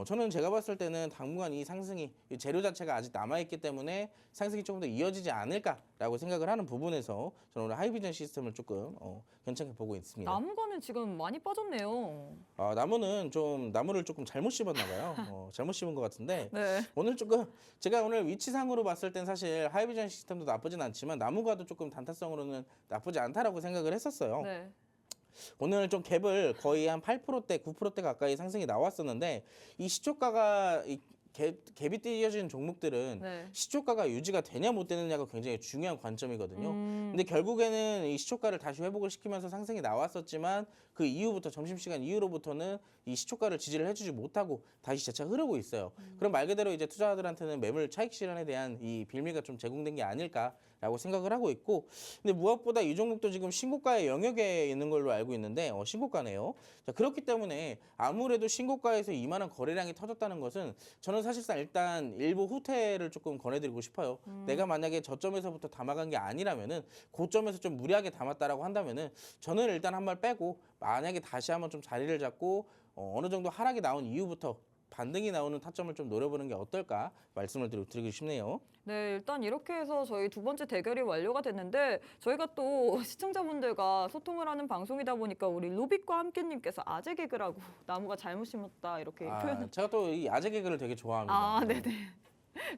저는 제가 봤을 때는 당분간 이 상승이 이 재료 자체가 아직 남아있기 때문에 상승이 조금 더 이어지지 않을까라고 생각을 하는 부분에서 저는 오늘 하이비전 시스템을 조금 괜찮게 보고 있습니다. 나무가는 지금 많이 빠졌네요. 나무를 조금 잘못 씹었나 봐요. 잘못 씹은 것 같은데 네. 오늘 조금 제가 오늘 위치상으로 봤을 땐 사실 하이비전 시스템도 나쁘진 않지만 나무가도 조금 단타성으로는 나쁘지 않다라고 생각을 했었어요. 네. 오늘 좀 갭을 거의 한 8%대, 9%대 가까이 상승이 나왔었는데 이 시초가가 갭이 띄어지는 종목들은 네. 시초가가 유지가 되냐 못 되느냐가 굉장히 중요한 관점이거든요. 음. 근데 결국에는 이 시초가를 다시 회복을 시키면서 상승이 나왔었지만 그 이후부터 점심시간 이후로부터는 이 시초가를 지지를 해주지 못하고 다시 재차 흐르고 있어요. 그럼 말 그대로 이제 투자자들한테는 매물 차익 실현에 대한 이 빌미가 좀 제공된 게 아닐까라고 생각을 하고 있고 근데 무엇보다 이 종목도 지금 신고가의 영역에 있는 걸로 알고 있는데 신고가네요. 자, 그렇기 때문에 아무래도 신고가에서 이만한 거래량이 터졌다는 것은 저는 사실상 일단 일부 후퇴를 조금 권해드리고 싶어요. 내가 만약에 저점에서부터 담아간 게 아니라면은 고점에서 좀 무리하게 담았다라고 한다면은 저는 일단 한 발 빼고 만약에 다시 한번 좀 자리를 잡고 어느 정도 하락이 나온 이후부터 반등이 나오는 타점을 좀 노려보는 게 어떨까 말씀을 드리고 싶네요. 네, 일단 이렇게 해서 저희 두 번째 대결이 완료가 됐는데 저희가 또 시청자분들과 소통을 하는 방송이다 보니까 우리 루빅과 함께님께서 아재 개그라고 나무가 잘못 심었다 이렇게 표현. 제가 또 이 아재 개그를 되게 좋아합니다. 아, 네네.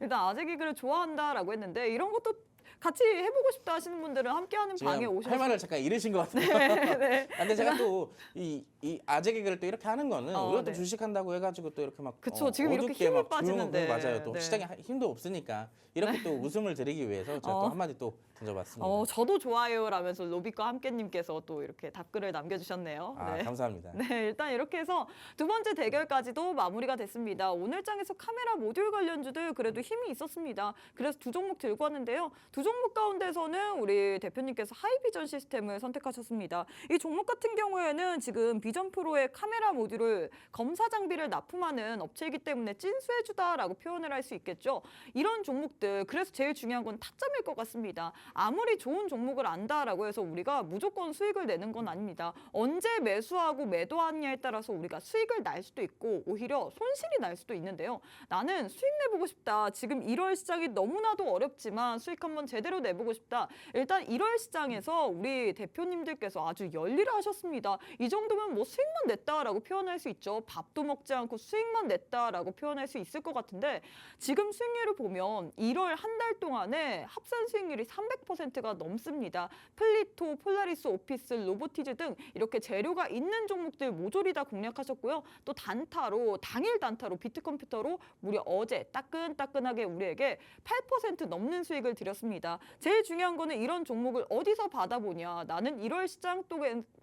일단 아재 개그를 좋아한다라고 했는데 이런 것도 같이 해보고 싶다 하시는 분들은 함께하는 방에 지금 오셔서 할 말을 잠깐 잃으신 것 같아요. 네. 근데 제가 또 이 아재 개그를 또 이렇게 하는 거는 우리가 또 네. 주식한다고 해가지고 또 이렇게 막 그쵸, 지금 이렇게 어둡게 힘이 막 빠지는데. 맞아요. 또 네. 시장에 힘도 없으니까 이렇게 또 웃음을 드리기 위해서 제가 또 한마디 또 던져봤습니다. 저도 좋아요라면서 로빅과 함께님께서 또 이렇게 답글을 남겨주셨네요. 네. 감사합니다. 네, 일단 이렇게 해서 두 번째 대결까지도 마무리가 됐습니다. 오늘 장에서 카메라 모듈 관련주들 그래도 힘이 있었습니다. 그래서 두 종목 들고 왔는데요. 두 종목 가운데서는 우리 대표님께서 하이비전 시스템을 선택하셨습니다. 이 종목 같은 경우에는 지금 비전 프로의 카메라 모듈을 검사 장비를 납품하는 업체이기 때문에 찐수혜주다라고 표현을 할 수 있겠죠. 이런 종목들, 그래서 제일 중요한 건 타점일 것 같습니다. 아무리 좋은 종목을 안다라고 해서 우리가 무조건 수익을 내는 건 아닙니다. 언제 매수하고 매도하느냐에 따라서 우리가 수익을 날 수도 있고 오히려 손실이 날 수도 있는데요. 나는 수익 내보고 싶다. 지금 1월 시장이 너무나도 어렵지만 수익 한번 제대로 내보고 싶다. 일단 1월 시장에서 우리 대표님들께서 아주 열일하셨습니다. 이 정도면 뭐 수익만 냈다라고 표현할 수 있죠. 밥도 먹지 않고 수익만 냈다라고 표현할 수 있을 것 같은데 지금 수익률을 보면 1월 한 달 동안에 합산 수익률이 300%가 넘습니다. 플리토, 폴라리스, 오피스, 로보티즈 등 이렇게 재료가 있는 종목들 모조리 다 공략하셨고요. 또 단타로, 당일 단타로 비트컴퓨터로 무려 어제 따끈따끈하게 우리에게 8% 넘는 수익을 드렸습니다. 제일 중요한 거는 이런 종목을 어디서 받아보냐. 나는 1월 시장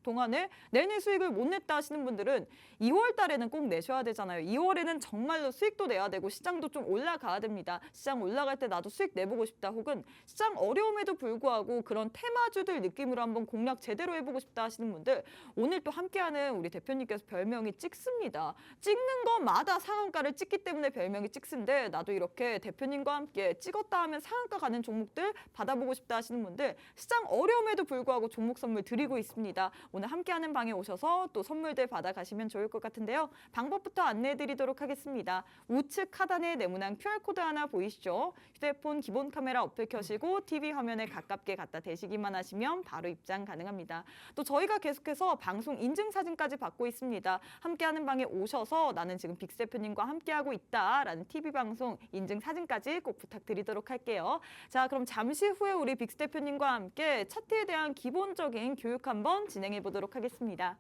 동안에 내내 수익을 못 냈다 하시는 분들은 2월 달에는 꼭 내셔야 되잖아요. 2월에는 정말로 수익도 내야 되고 시장도 좀 올라가야 됩니다. 시장 올라갈 때 나도 수익 내보고 싶다 혹은 시장 어려움에도 불구하고 그런 테마주들 느낌으로 한번 공략 제대로 해보고 싶다 하시는 분들 오늘 또 함께하는 우리 대표님께서 별명이 찍습니다. 찍는 것마다 상한가를 찍기 때문에 별명이 찍스인데 나도 이렇게 대표님과 함께 찍었다 하면 상한가 가는 종목들 종목들 받아보고 싶다 하시는 분들 시장 어려움에도 불구하고 종목 선물 드리고 있습니다. 오늘 함께하는 방에 오셔서 또 선물들 받아가시면 좋을 것 같은데요. 방법부터 안내해드리도록 하겠습니다. 우측 하단에 네모난 QR코드 하나 보이시죠? 휴대폰 기본 카메라 어플 켜시고 TV 화면에 가깝게 갖다 대시기만 하시면 바로 입장 가능합니다. 또 저희가 계속해서 방송 인증사진까지 받고 있습니다. 함께하는 방에 오셔서 나는 지금 빅스 대표님과 함께하고 있다라는 TV방송 인증사진까지 꼭 부탁드리도록 할게요. 자, 그럼 잠시 후에 우리 빅스 대표님과 함께 차트에 대한 기본적인 교육 한번 진행해 보도록 하겠습니다.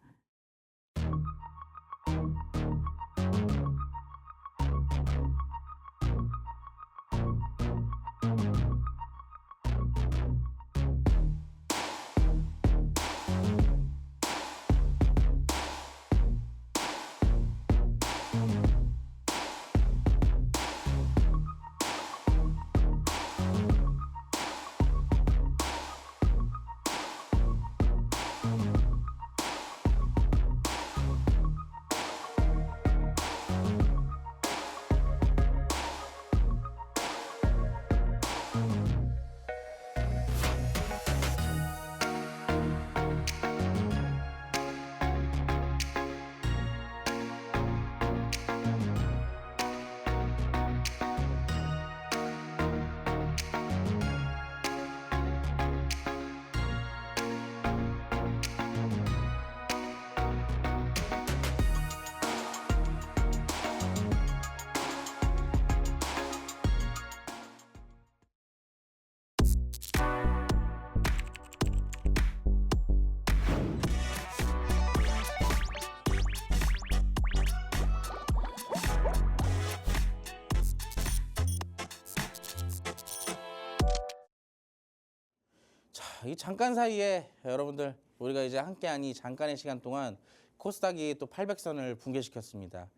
이 잠깐 사이에 여러분들 우리가 이제 함께한 이 잠깐의 시간 동안 코스닥이 또 800선을 붕괴시켰습니다.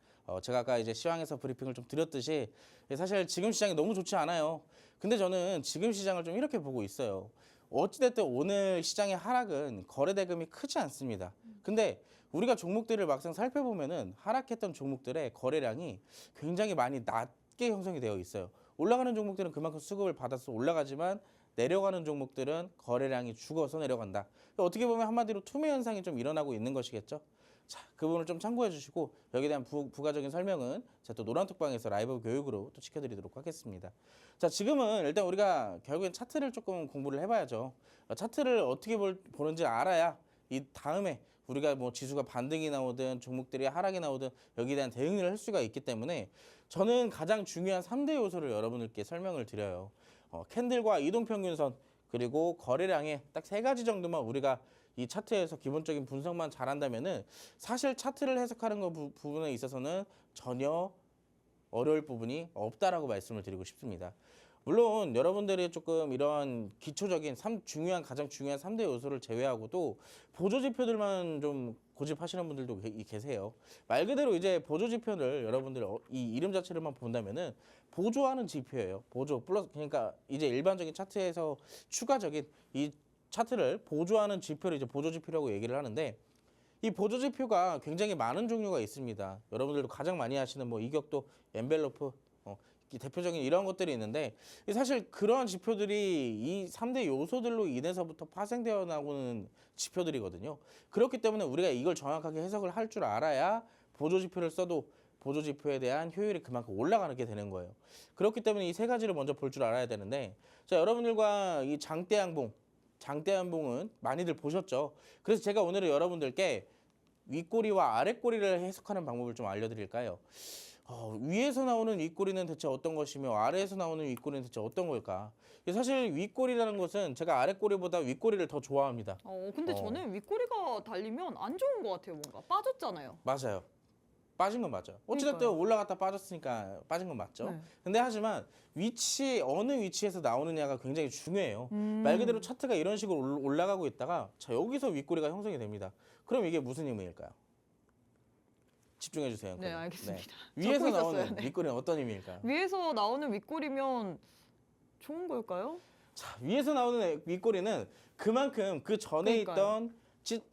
제가 아까 이제 시황에서 브리핑을 좀 드렸듯이 사실 지금 시장이 너무 좋지 않아요. 근데 저는 지금 시장을 좀 이렇게 보고 있어요. 어찌됐든 오늘 시장의 하락은 거래 대금이 크지 않습니다. 근데 우리가 종목들을 막상 살펴보면은 하락했던 종목들의 거래량이 굉장히 많이 낮게 형성이 되어 있어요. 올라가는 종목들은 그만큼 수급을 받아서 올라가지만 내려가는 종목들은 거래량이 죽어서 내려간다. 어떻게 보면 한마디로 투매 현상이 좀 일어나고 있는 것이겠죠. 자, 그 부분을 좀 참고해 주시고 여기에 대한 부가적인 설명은 제가 또 노란톡방에서 라이브 교육으로 또 지켜드리도록 하겠습니다. 자, 지금은 일단 우리가 결국엔 차트를 조금 공부를 해봐야죠. 차트를 어떻게 보는지 알아야 이 다음에 우리가 뭐 지수가 반등이 나오든 종목들이 하락이 나오든 여기에 대한 대응을 할 수가 있기 때문에 저는 가장 중요한 3대 요소를 여러분들께 설명을 드려요. 캔들과 이동평균선 그리고 거래량의 딱 3가지 정도만 우리가 이 차트에서 기본적인 분석만 잘한다면은 사실 차트를 해석하는 부분에 있어서는 전혀 어려울 부분이 없다라고 말씀을 드리고 싶습니다. 물론 여러분들이 조금 이런 기초적인 가장 중요한 3대 요소를 제외하고도 보조지표들만 좀 고집하시는 분들도 계세요. 말 그대로 이제 보조지표를 여러분들 이 이름 자체를만 본다면은 보조하는 지표예요. 보조 플러스 그러니까 이제 일반적인 차트에서 추가적인 이 차트를 보조하는 지표를 이제 보조지표라고 얘기를 하는데 이 보조지표가 굉장히 많은 종류가 있습니다. 여러분들도 가장 많이 하시는 뭐 이격도, 엔벨로프 대표적인 이런 것들이 있는데 사실 그러한 지표들이 이 3대 요소들로 인해서부터 파생되어 나오는 지표들이거든요. 그렇기 때문에 우리가 이걸 정확하게 해석을 할 줄 알아야 보조지표를 써도 보조지표에 대한 효율이 그만큼 올라가게 되는 거예요. 그렇기 때문에 이 3가지를 먼저 볼 줄 알아야 되는데 자, 여러분들과 이 장대양봉은 많이들 보셨죠. 그래서 제가 오늘은 여러분들께 윗꼬리와 아랫꼬리를 해석하는 방법을 좀 알려드릴까요? 위에서 나오는 윗꼬리는 대체 어떤 것이며 아래에서 나오는 윗꼬리는 대체 어떤 걸까? 사실 윗꼬리라는 것은 제가 아랫꼬리보다 윗꼬리를 더 좋아합니다. 근데 저는 윗꼬리가 달리면 안 좋은 것 같아요. 뭔가 빠졌잖아요. 맞아요. 빠진 건 맞아요. 어찌됐든 그러니까요. 올라갔다 빠졌으니까 빠진 건 맞죠. 네. 근데 하지만 어느 위치에서 나오느냐가 굉장히 중요해요. 말 그대로 차트가 이런 식으로 올라가고 있다가 자, 여기서 윗꼬리가 형성이 됩니다. 그럼 이게 무슨 의미일까요? 집중해 주세요. 네, 알겠습니다. 위에서 적고 나오는 있었어요. 네. 윗꼬리는 어떤 의미일까요? 위에서 나오는 윗꼬리면 좋은 걸까요? 자, 위에서 나오는 윗꼬리는 그만큼 그 전에 그러니까요. 있던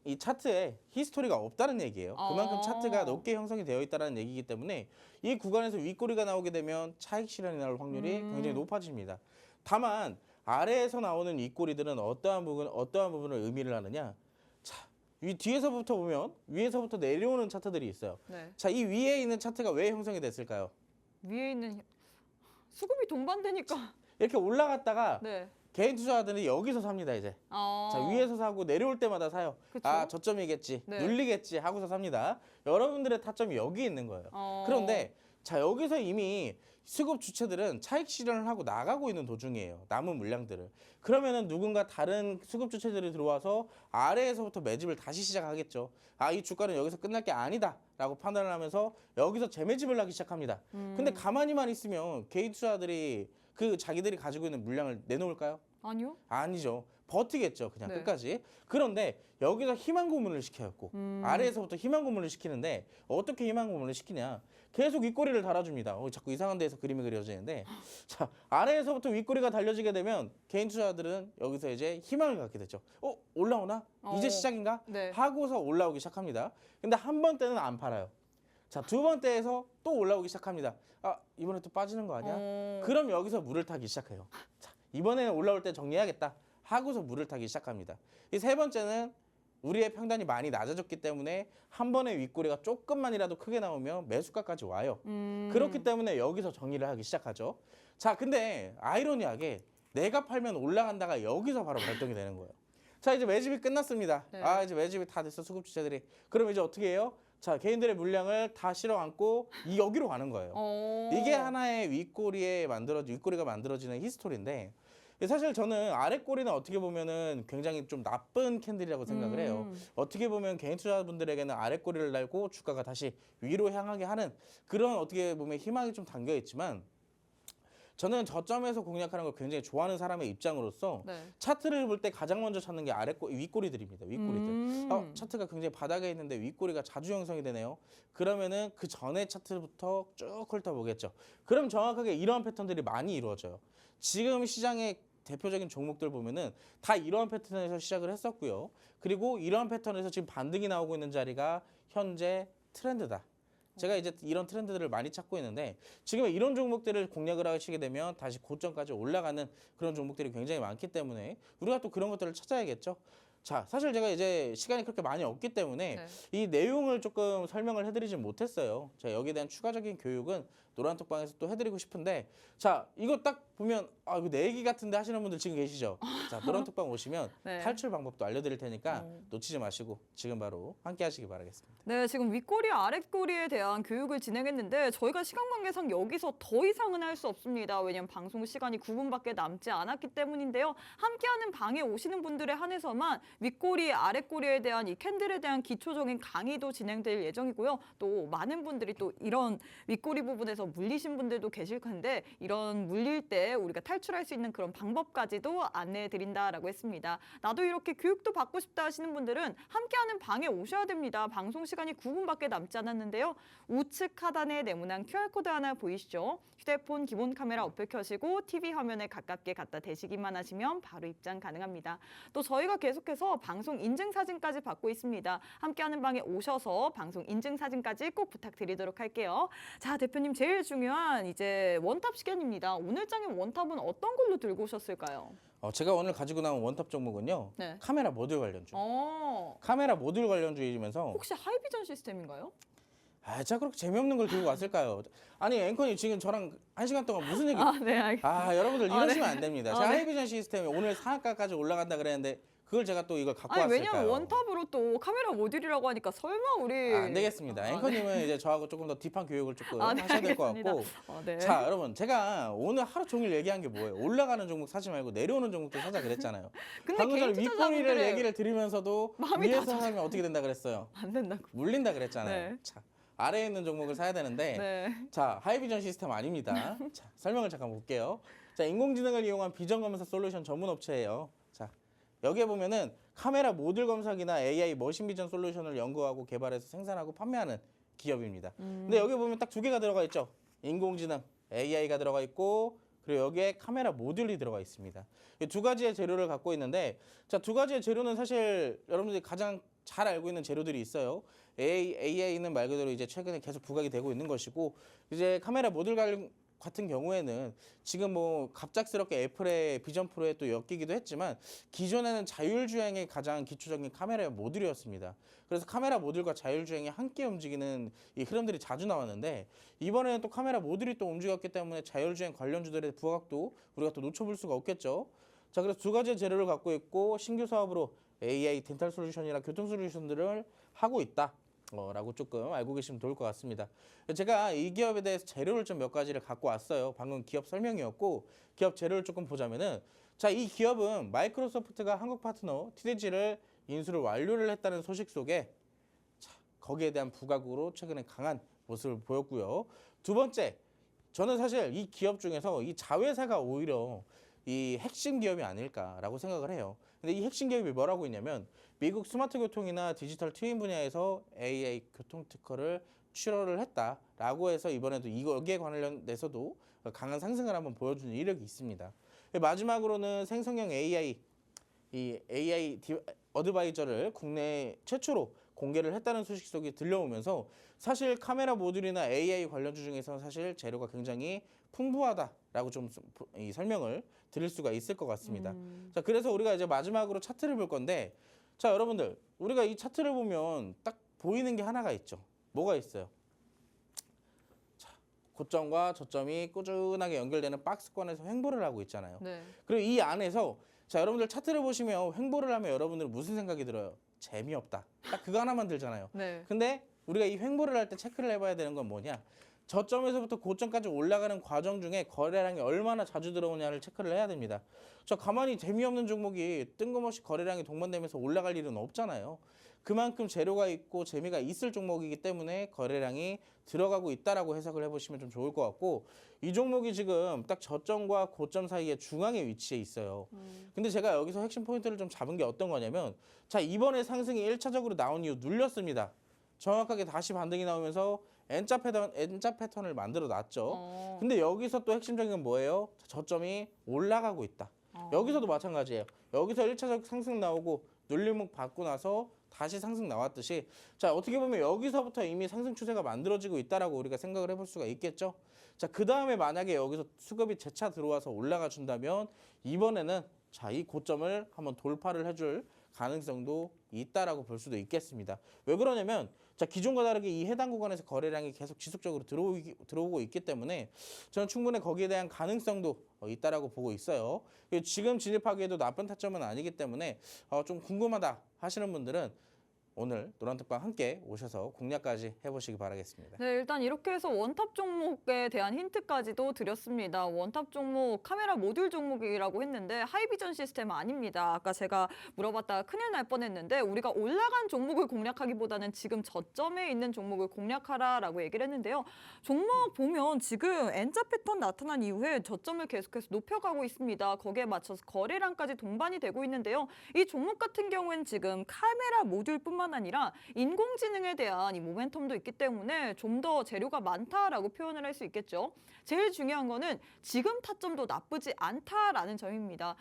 이 차트에 히스토리가 없다는 얘기예요. 그만큼 차트가 높게 형성이 되어 있다는 얘기이기 때문에 이 구간에서 윗꼬리가 나오게 되면 차익 실현이 나올 확률이 굉장히 높아집니다. 다만 아래에서 나오는 윗꼬리들은 어떠한 부분을 의미를 하느냐? 자, 이 뒤에서부터 보면 위에서부터 내려오는 차트들이 있어요. 네. 자, 이 위에 있는 차트가 왜 형성이 됐을까요? 위에 있는 수급이 동반되니까. 이렇게 올라갔다가 네. 개인 투자자들은 여기서 삽니다 이제. 자, 위에서 사고 내려올 때마다 사요. 그쵸? 아, 저점이겠지, 네. 눌리겠지 하고서 삽니다. 여러분들의 타점이 여기 있는 거예요. 그런데 자, 여기서 이미 수급 주체들은 차익 실현을 하고 나가고 있는 도중이에요. 남은 물량들을. 그러면은 누군가 다른 수급 주체들이 들어와서 아래에서부터 매집을 다시 시작하겠죠. 아, 이 주가는 여기서 끝날 게 아니다라고 판단을 하면서 여기서 재매집을 하기 시작합니다. 근데 가만히만 있으면 개인 투자들이 그 자기들이 가지고 있는 물량을 내놓을까요? 아니요. 아니죠. 버티겠죠. 그냥 네. 끝까지. 그런데 여기서 희망 고문을 시켜였고 아래에서부터 희망 고문을 시키는데 어떻게 희망 고문을 시키냐? 계속 윗꼬리를 달아줍니다. 자꾸 이상한 데에서 그림이 그려지는데 자, 아래에서부터 윗꼬리가 달려지게 되면 개인 투자들은 여기서 이제 희망을 갖게 되죠. 올라오나? 이제 시작인가? 네. 하고서 올라오기 시작합니다. 근데 한 번 때는 안 팔아요. 자, 두 번째에서 또 올라오기 시작합니다. 아, 이번에 또 빠지는 거 아니야? 그럼 여기서 물을 타기 시작해요. 자, 이번에는 올라올 때 정리해야겠다 하고서 물을 타기 시작합니다. 이 세 번째는 우리의 평단이 많이 낮아졌기 때문에 한 번의 윗꼬리가 조금만이라도 크게 나오면 매수가까지 와요. 그렇기 때문에 여기서 정리를 하기 시작하죠. 자, 근데 아이러니하게 내가 팔면 올라간다가 여기서 바로 발동이 되는 거예요. 자, 이제 매집이 끝났습니다. 네. 아, 이제 매집이 다 됐어, 수급 주체들이. 그럼 이제 어떻게 해요? 자, 개인들의 물량을 다 실어 안고 여기로 가는 거예요. 이게 하나의 윗꼬리가 만들어지는 히스토리인데, 사실 저는 아랫꼬리는 어떻게 보면은 굉장히 좀 나쁜 캔들이라고 생각을 해요. 어떻게 보면 개인 투자자분들에게는 아랫꼬리를 달고 주가가 다시 위로 향하게 하는 그런 어떻게 보면 희망이 좀 담겨 있지만, 저는 저점에서 공략하는 걸 굉장히 좋아하는 사람의 입장으로서 네. 차트를 볼 때 가장 먼저 찾는 게 윗꼬리들입니다. 윗꼬리들. 차트가 굉장히 바닥에 있는데 윗꼬리가 자주 형성이 되네요. 그러면은 그 전에 차트부터 쭉 훑어보겠죠. 그럼 정확하게 이러한 패턴들이 많이 이루어져요. 지금 시장의 대표적인 종목들 보면은 다 이러한 패턴에서 시작을 했었고요. 그리고 이러한 패턴에서 지금 반등이 나오고 있는 자리가 현재 트렌드다. 제가 이제 이런 트렌드들을 많이 찾고 있는데 지금 이런 종목들을 공략을 하시게 되면 다시 고점까지 올라가는 그런 종목들이 굉장히 많기 때문에 우리가 또 그런 것들을 찾아야겠죠. 자, 사실 제가 이제 시간이 그렇게 많이 없기 때문에 네. 이 내용을 조금 설명을 해드리진 못했어요. 자, 여기에 대한 추가적인 교육은 노란톡방에서 또 해드리고 싶은데, 자, 이거 딱 보면 아, 이거 내 얘기 같은데 하시는 분들 지금 계시죠? 자, 노란톡방 오시면 네. 탈출 방법도 알려드릴 테니까 놓치지 마시고 지금 바로 함께 하시기 바라겠습니다. 네, 지금 윗꼬리, 아랫꼬리에 대한 교육을 진행했는데 저희가 시간 관계상 여기서 더 이상은 할 수 없습니다. 왜냐하면 방송 시간이 9분밖에 남지 않았기 때문인데요. 함께하는 방에 오시는 분들에 한해서만 윗꼬리, 아랫꼬리에 대한 이 캔들에 대한 기초적인 강의도 진행될 예정이고요. 또 많은 분들이 또 이런 윗꼬리 부분에서 물리신 분들도 계실 텐데 이런 물릴 때 우리가 탈출할 수 있는 그런 방법까지도 안내해 드린다라고 했습니다. 나도 이렇게 교육도 받고 싶다 하시는 분들은 함께하는 방에 오셔야 됩니다. 방송 시간이 9분밖에 남지 않았는데요. 우측 하단에 네모난 QR코드 하나 보이시죠? 휴대폰 기본 카메라 어플 켜시고 TV 화면에 가깝게 갖다 대시기만 하시면 바로 입장 가능합니다. 또 저희가 계속해서 방송 인증 사진까지 받고 있습니다. 함께하는 방에 오셔서 방송 인증 사진까지 꼭 부탁드리도록 할게요. 자, 대표님 제일 중요한 이제 원탑 시간입니다. 오늘 장의 원탑은 어떤 걸로 들고 오셨을까요? 제가 오늘 가지고 나온 원탑 종목은요. 네. 카메라 모듈 관련주. 어, 카메라 모듈 관련주이면서 혹시 하이비전 시스템인가요? 제가 그렇게 재미없는 걸 들고 왔을까요? 아니, 앵커님 지금 저랑 1시간 동안 무슨 얘기? 네, 알겠습니다. 여러분들 네. 이러시면 안 됩니다. 제가 네. 하이비전 시스템이 오늘 상한가까지 올라간다 그랬는데 그걸 제가 또 이걸 갖고 아니, 왔을까요? 왜냐면 원탑으로 또 카메라 모듈이라고 하니까 설마 우리 안 되겠습니다. 앵커님은 이제 저하고 조금 더 딥한 교육을 조금 네, 하셔야 될 것 알겠습니다. 같고. 네. 자, 여러분 제가 오늘 하루 종일 얘기한 게 뭐예요? 올라가는 종목 사지 말고 내려오는 종목들 사자 그랬잖아요. 근데 방금 전에 개인 윗꼬리를 투자자분들의 얘기를 드리면서도 마음이 위에서 다 사면 어떻게 된다 그랬어요? 안 된다고. 물린다 그랬잖아요. 네. 자, 아래에 있는 종목을 사야 되는데 네. 자, 하이비전 시스템 아닙니다. 자, 설명을 잠깐 볼게요. 자, 인공지능을 이용한 비전 검사 솔루션 전문 업체예요. 자, 여기에 보면은 카메라 모듈 검사기나 AI 머신 비전 솔루션을 연구하고 개발해서 생산하고 판매하는 기업입니다. 근데 여기 보면 딱 두 개가 들어가 있죠. 인공지능, AI가 들어가 있고 그리고 여기에 카메라 모듈이 들어가 있습니다. 이 두 가지의 재료를 갖고 있는데 자, 두 가지의 재료는 사실 여러분들이 가장 잘 알고 있는 재료들이 있어요. AI는 말 그대로 이제 최근에 계속 부각이 되고 있는 것이고 이제 카메라 모듈 같은 경우에는 지금 뭐 갑작스럽게 애플의 비전 프로에 또 엮이기도 했지만 기존에는 자율주행의 가장 기초적인 카메라 모듈이었습니다. 그래서 카메라 모듈과 자율주행이 함께 움직이는 이 흐름들이 자주 나왔는데 이번에는 또 카메라 모듈이 또 움직였기 때문에 자율주행 관련주들의 부각도 우리가 또 놓쳐볼 수가 없겠죠. 자, 그래서 두 가지의 재료를 갖고 있고 신규 사업으로 AI 덴탈 솔루션이나 교통 솔루션들을 하고 있다. 라고 조금 알고 계시면 좋을 것 같습니다. 제가 이 기업에 대해서 재료를 좀 몇 가지를 갖고 왔어요. 방금 기업 설명이었고 기업 재료를 조금 보자면은 자, 이 기업은 마이크로소프트가 한국 파트너 TDG를 인수를 완료를 했다는 소식 속에 자, 거기에 대한 부각으로 최근에 강한 모습을 보였고요. 두 번째, 저는 사실 이 기업 중에서 이 자회사가 오히려 이 핵심 기업이 아닐까라고 생각을 해요. 근데 이 핵심 기업이 뭐라고 있냐면 미국 스마트 교통이나 디지털 트윈 분야에서 AI 교통 특허를 출원을 했다라고 해서 이번에도 여기에 관련돼서도 강한 상승을 한번 보여주는 이력이 있습니다. 마지막으로는 생성형 AI, 이 AI 어드바이저를 국내 최초로 공개를 했다는 소식 속이 들려오면서 사실 카메라 모듈이나 AI 관련주 중에서 사실 재료가 굉장히 풍부하다라고 좀 이 설명을 드릴 수가 있을 것 같습니다. 자, 그래서 우리가 이제 마지막으로 차트를 볼 건데 자, 여러분들 우리가 이 차트를 보면 딱 보이는 게 하나가 있죠. 뭐가 있어요? 자, 고점과 저점이 꾸준하게 연결되는 박스권에서 횡보를 하고 있잖아요. 네. 그리고 이 안에서 자, 여러분들 차트를 보시면 횡보를 하면 여러분들은 무슨 생각이 들어요? 재미없다. 딱 그거 하나만 들잖아요. 네. 근데 우리가 이 횡보를 할 때 체크를 해봐야 되는 건 뭐냐? 저점에서부터 고점까지 올라가는 과정 중에 거래량이 얼마나 자주 들어오냐를 체크를 해야 됩니다. 저 가만히 재미없는 종목이 뜬금없이 거래량이 동반되면서 올라갈 일은 없잖아요. 그만큼 재료가 있고 재미가 있을 종목이기 때문에 거래량이 들어가고 있다라고 해석을 해보시면 좀 좋을 것 같고 이 종목이 지금 딱 저점과 고점 사이에 중앙에 위치해 있어요. 근데 제가 여기서 핵심 포인트를 좀 잡은 게 어떤 거냐면 자, 이번에 상승이 1차적으로 나온 이후 눌렸습니다. 정확하게 다시 반등이 나오면서 N자 패턴을 만들어 놨죠. 근데 여기서 또 핵심적인 건 뭐예요? 저점이 올라가고 있다. 여기서도 마찬가지예요. 여기서 1차적 상승 나오고 눌림목 받고 나서 다시 상승 나왔듯이 자, 어떻게 보면 여기서부터 이미 상승 추세가 만들어지고 있다라고 우리가 생각을 해볼 수가 있겠죠. 자, 그 다음에 만약에 여기서 수급이 재차 들어와서 올라가 준다면 이번에는 자, 이 고점을 한번 돌파를 해줄 가능성도 있다라고 볼 수도 있겠습니다. 왜 그러냐면 자, 기존과 다르게 이 해당 구간에서 거래량이 계속 지속적으로 들어오고 있기 때문에 저는 충분히 거기에 대한 가능성도 있다라고 보고 있어요. 그리고 지금 진입하기에도 나쁜 타점은 아니기 때문에 좀 궁금하다 하시는 분들은 오늘 노란톡방 함께 오셔서 공략까지 해보시기 바라겠습니다. 네, 일단 이렇게 해서 원탑 종목에 대한 힌트까지도 드렸습니다. 원탑 종목 카메라 모듈 종목이라고 했는데 하이비전 시스템 아닙니다. 아까 제가 물어봤다가 큰일 날 뻔했는데 우리가 올라간 종목을 공략하기보다는 지금 저점에 있는 종목을 공략하라라고 얘기를 했는데요. 종목 보면 지금 N자 패턴 나타난 이후에 저점을 계속해서 높여가고 있습니다. 거기에 맞춰서 거래량까지 동반이 되고 있는데요. 이 종목 같은 경우는 지금 카메라 모듈뿐만 아니라 인공지능에 대한 이 모멘텀도 있기 때문에 좀 더 재료가 많다라고 표현을 할 수 있겠죠. 제일 중요한 거는 지금 타점도 나쁘지 않다라는 점입니다.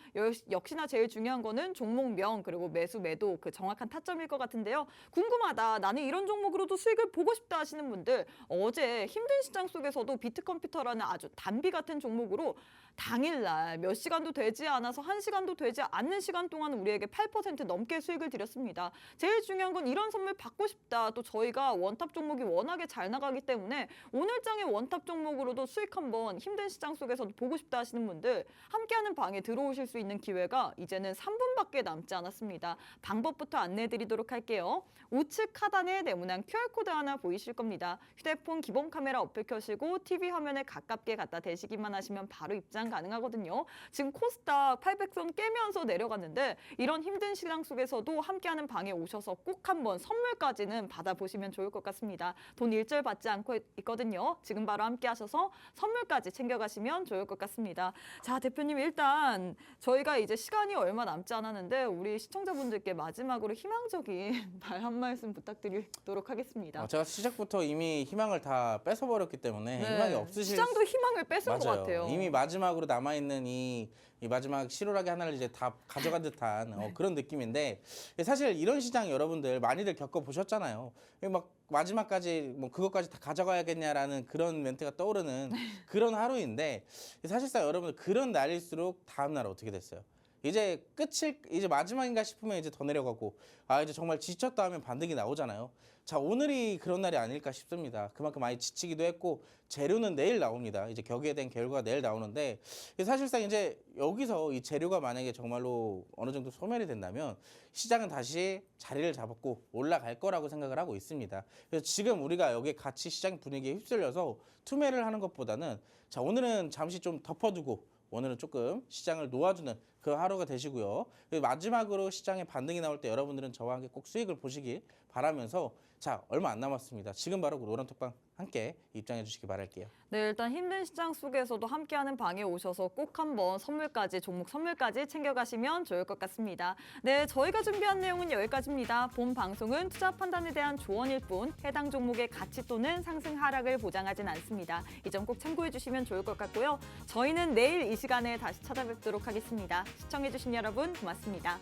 역시나 제일 중요한 거는 종목명 그리고 매수 매도 그 정확한 타점일 것 같은데요. 궁금하다. 나는 이런 종목으로도 수익을 보고 싶다 하시는 분들 어제 힘든 시장 속에서도 비트컴퓨터라는 아주 단비 같은 종목으로 당일날 몇 시간도 되지 않아서 1시간도 되지 않는 시간 동안 우리에게 8% 넘게 수익을 드렸습니다. 제일 중요한 건 이런 선물 받고 싶다. 또 저희가 원탑 종목이 워낙에 잘 나가기 때문에 오늘장의 원탑 종목으로도 수익 한번 힘든 시장 속에서도 보고 싶다 하시는 분들 함께하는 방에 들어오실 수 있는 기회가 이제는 3분밖에 남지 않았습니다. 방법부터 안내해드리도록 할게요. 우측 하단에 네모난 QR코드 하나 보이실 겁니다. 휴대폰 기본 카메라 어플 켜시고 TV 화면에 가깝게 갖다 대시기만 하시면 바로 입장 가능하거든요. 지금 코스닥 800선 깨면서 내려갔는데 이런 힘든 시장 속에서도 함께하는 방에 오셔서 꼭 한번 선물까지는 받아보시면 좋을 것 같습니다. 돈 일절 받지 않고 있거든요. 지금 바로 함께 하셔서 선물까지 챙겨가시면 좋을 것 같습니다. 자, 대표님 일단 저희가 이제 시간이 얼마 남지 않았는데 우리 시청자분들께 마지막으로 희망적인 말 한 말씀 부탁드리도록 하겠습니다. 제가 시작부터 이미 희망을 다 뺏어버렸기 때문에 네, 희망이 없으실 시장도 희망을 뺏은 것 맞아요. 같아요. 이미 마지막으로 마지막으로 남아있는 이 마지막 실오라기 하나를 이제 다 가져간 듯한 그런 느낌인데 사실 이런 시장 여러분들 많이들 겪어보셨잖아요. 막 마지막까지 뭐 그것까지 다 가져가야겠냐라는 그런 멘트가 떠오르는 그런 하루인데 사실상 여러분들 그런 날일수록 다음 날 어떻게 됐어요? 이제 이제 마지막인가 싶으면 이제 더 내려가고 이제 정말 지쳤다 하면 반등이 나오잖아요. 자, 오늘이 그런 날이 아닐까 싶습니다. 그만큼 많이 지치기도 했고 재료는 내일 나옵니다. 이제 격에 대한 결과가 내일 나오는데 사실상 이제 여기서 이 재료가 만약에 정말로 어느 정도 소멸이 된다면 시장은 다시 자리를 잡았고 올라갈 거라고 생각을 하고 있습니다. 그래서 지금 우리가 여기 같이 시장 분위기에 휩쓸려서 투매를 하는 것보다는 자, 오늘은 잠시 좀 덮어두고 오늘은 조금 시장을 놓아주는 그 하루가 되시고요. 마지막으로 시장에 반등이 나올 때 여러분들은 저와 함께 꼭 수익을 보시길 바라면서 자, 얼마 안 남았습니다. 지금 바로 노란톡방 함께 입장해 주시기 바랄게요. 네, 일단 힘든 시장 속에서도 함께하는 방에 오셔서 꼭 한번 종목 선물까지 챙겨가시면 좋을 것 같습니다. 네, 저희가 준비한 내용은 여기까지입니다. 본 방송은 투자 판단에 대한 조언일 뿐 해당 종목의 가치 또는 상승 하락을 보장하진 않습니다. 이 점 꼭 참고해 주시면 좋을 것 같고요. 저희는 내일 이 시간에 다시 찾아뵙도록 하겠습니다. 시청해 주신 여러분 고맙습니다.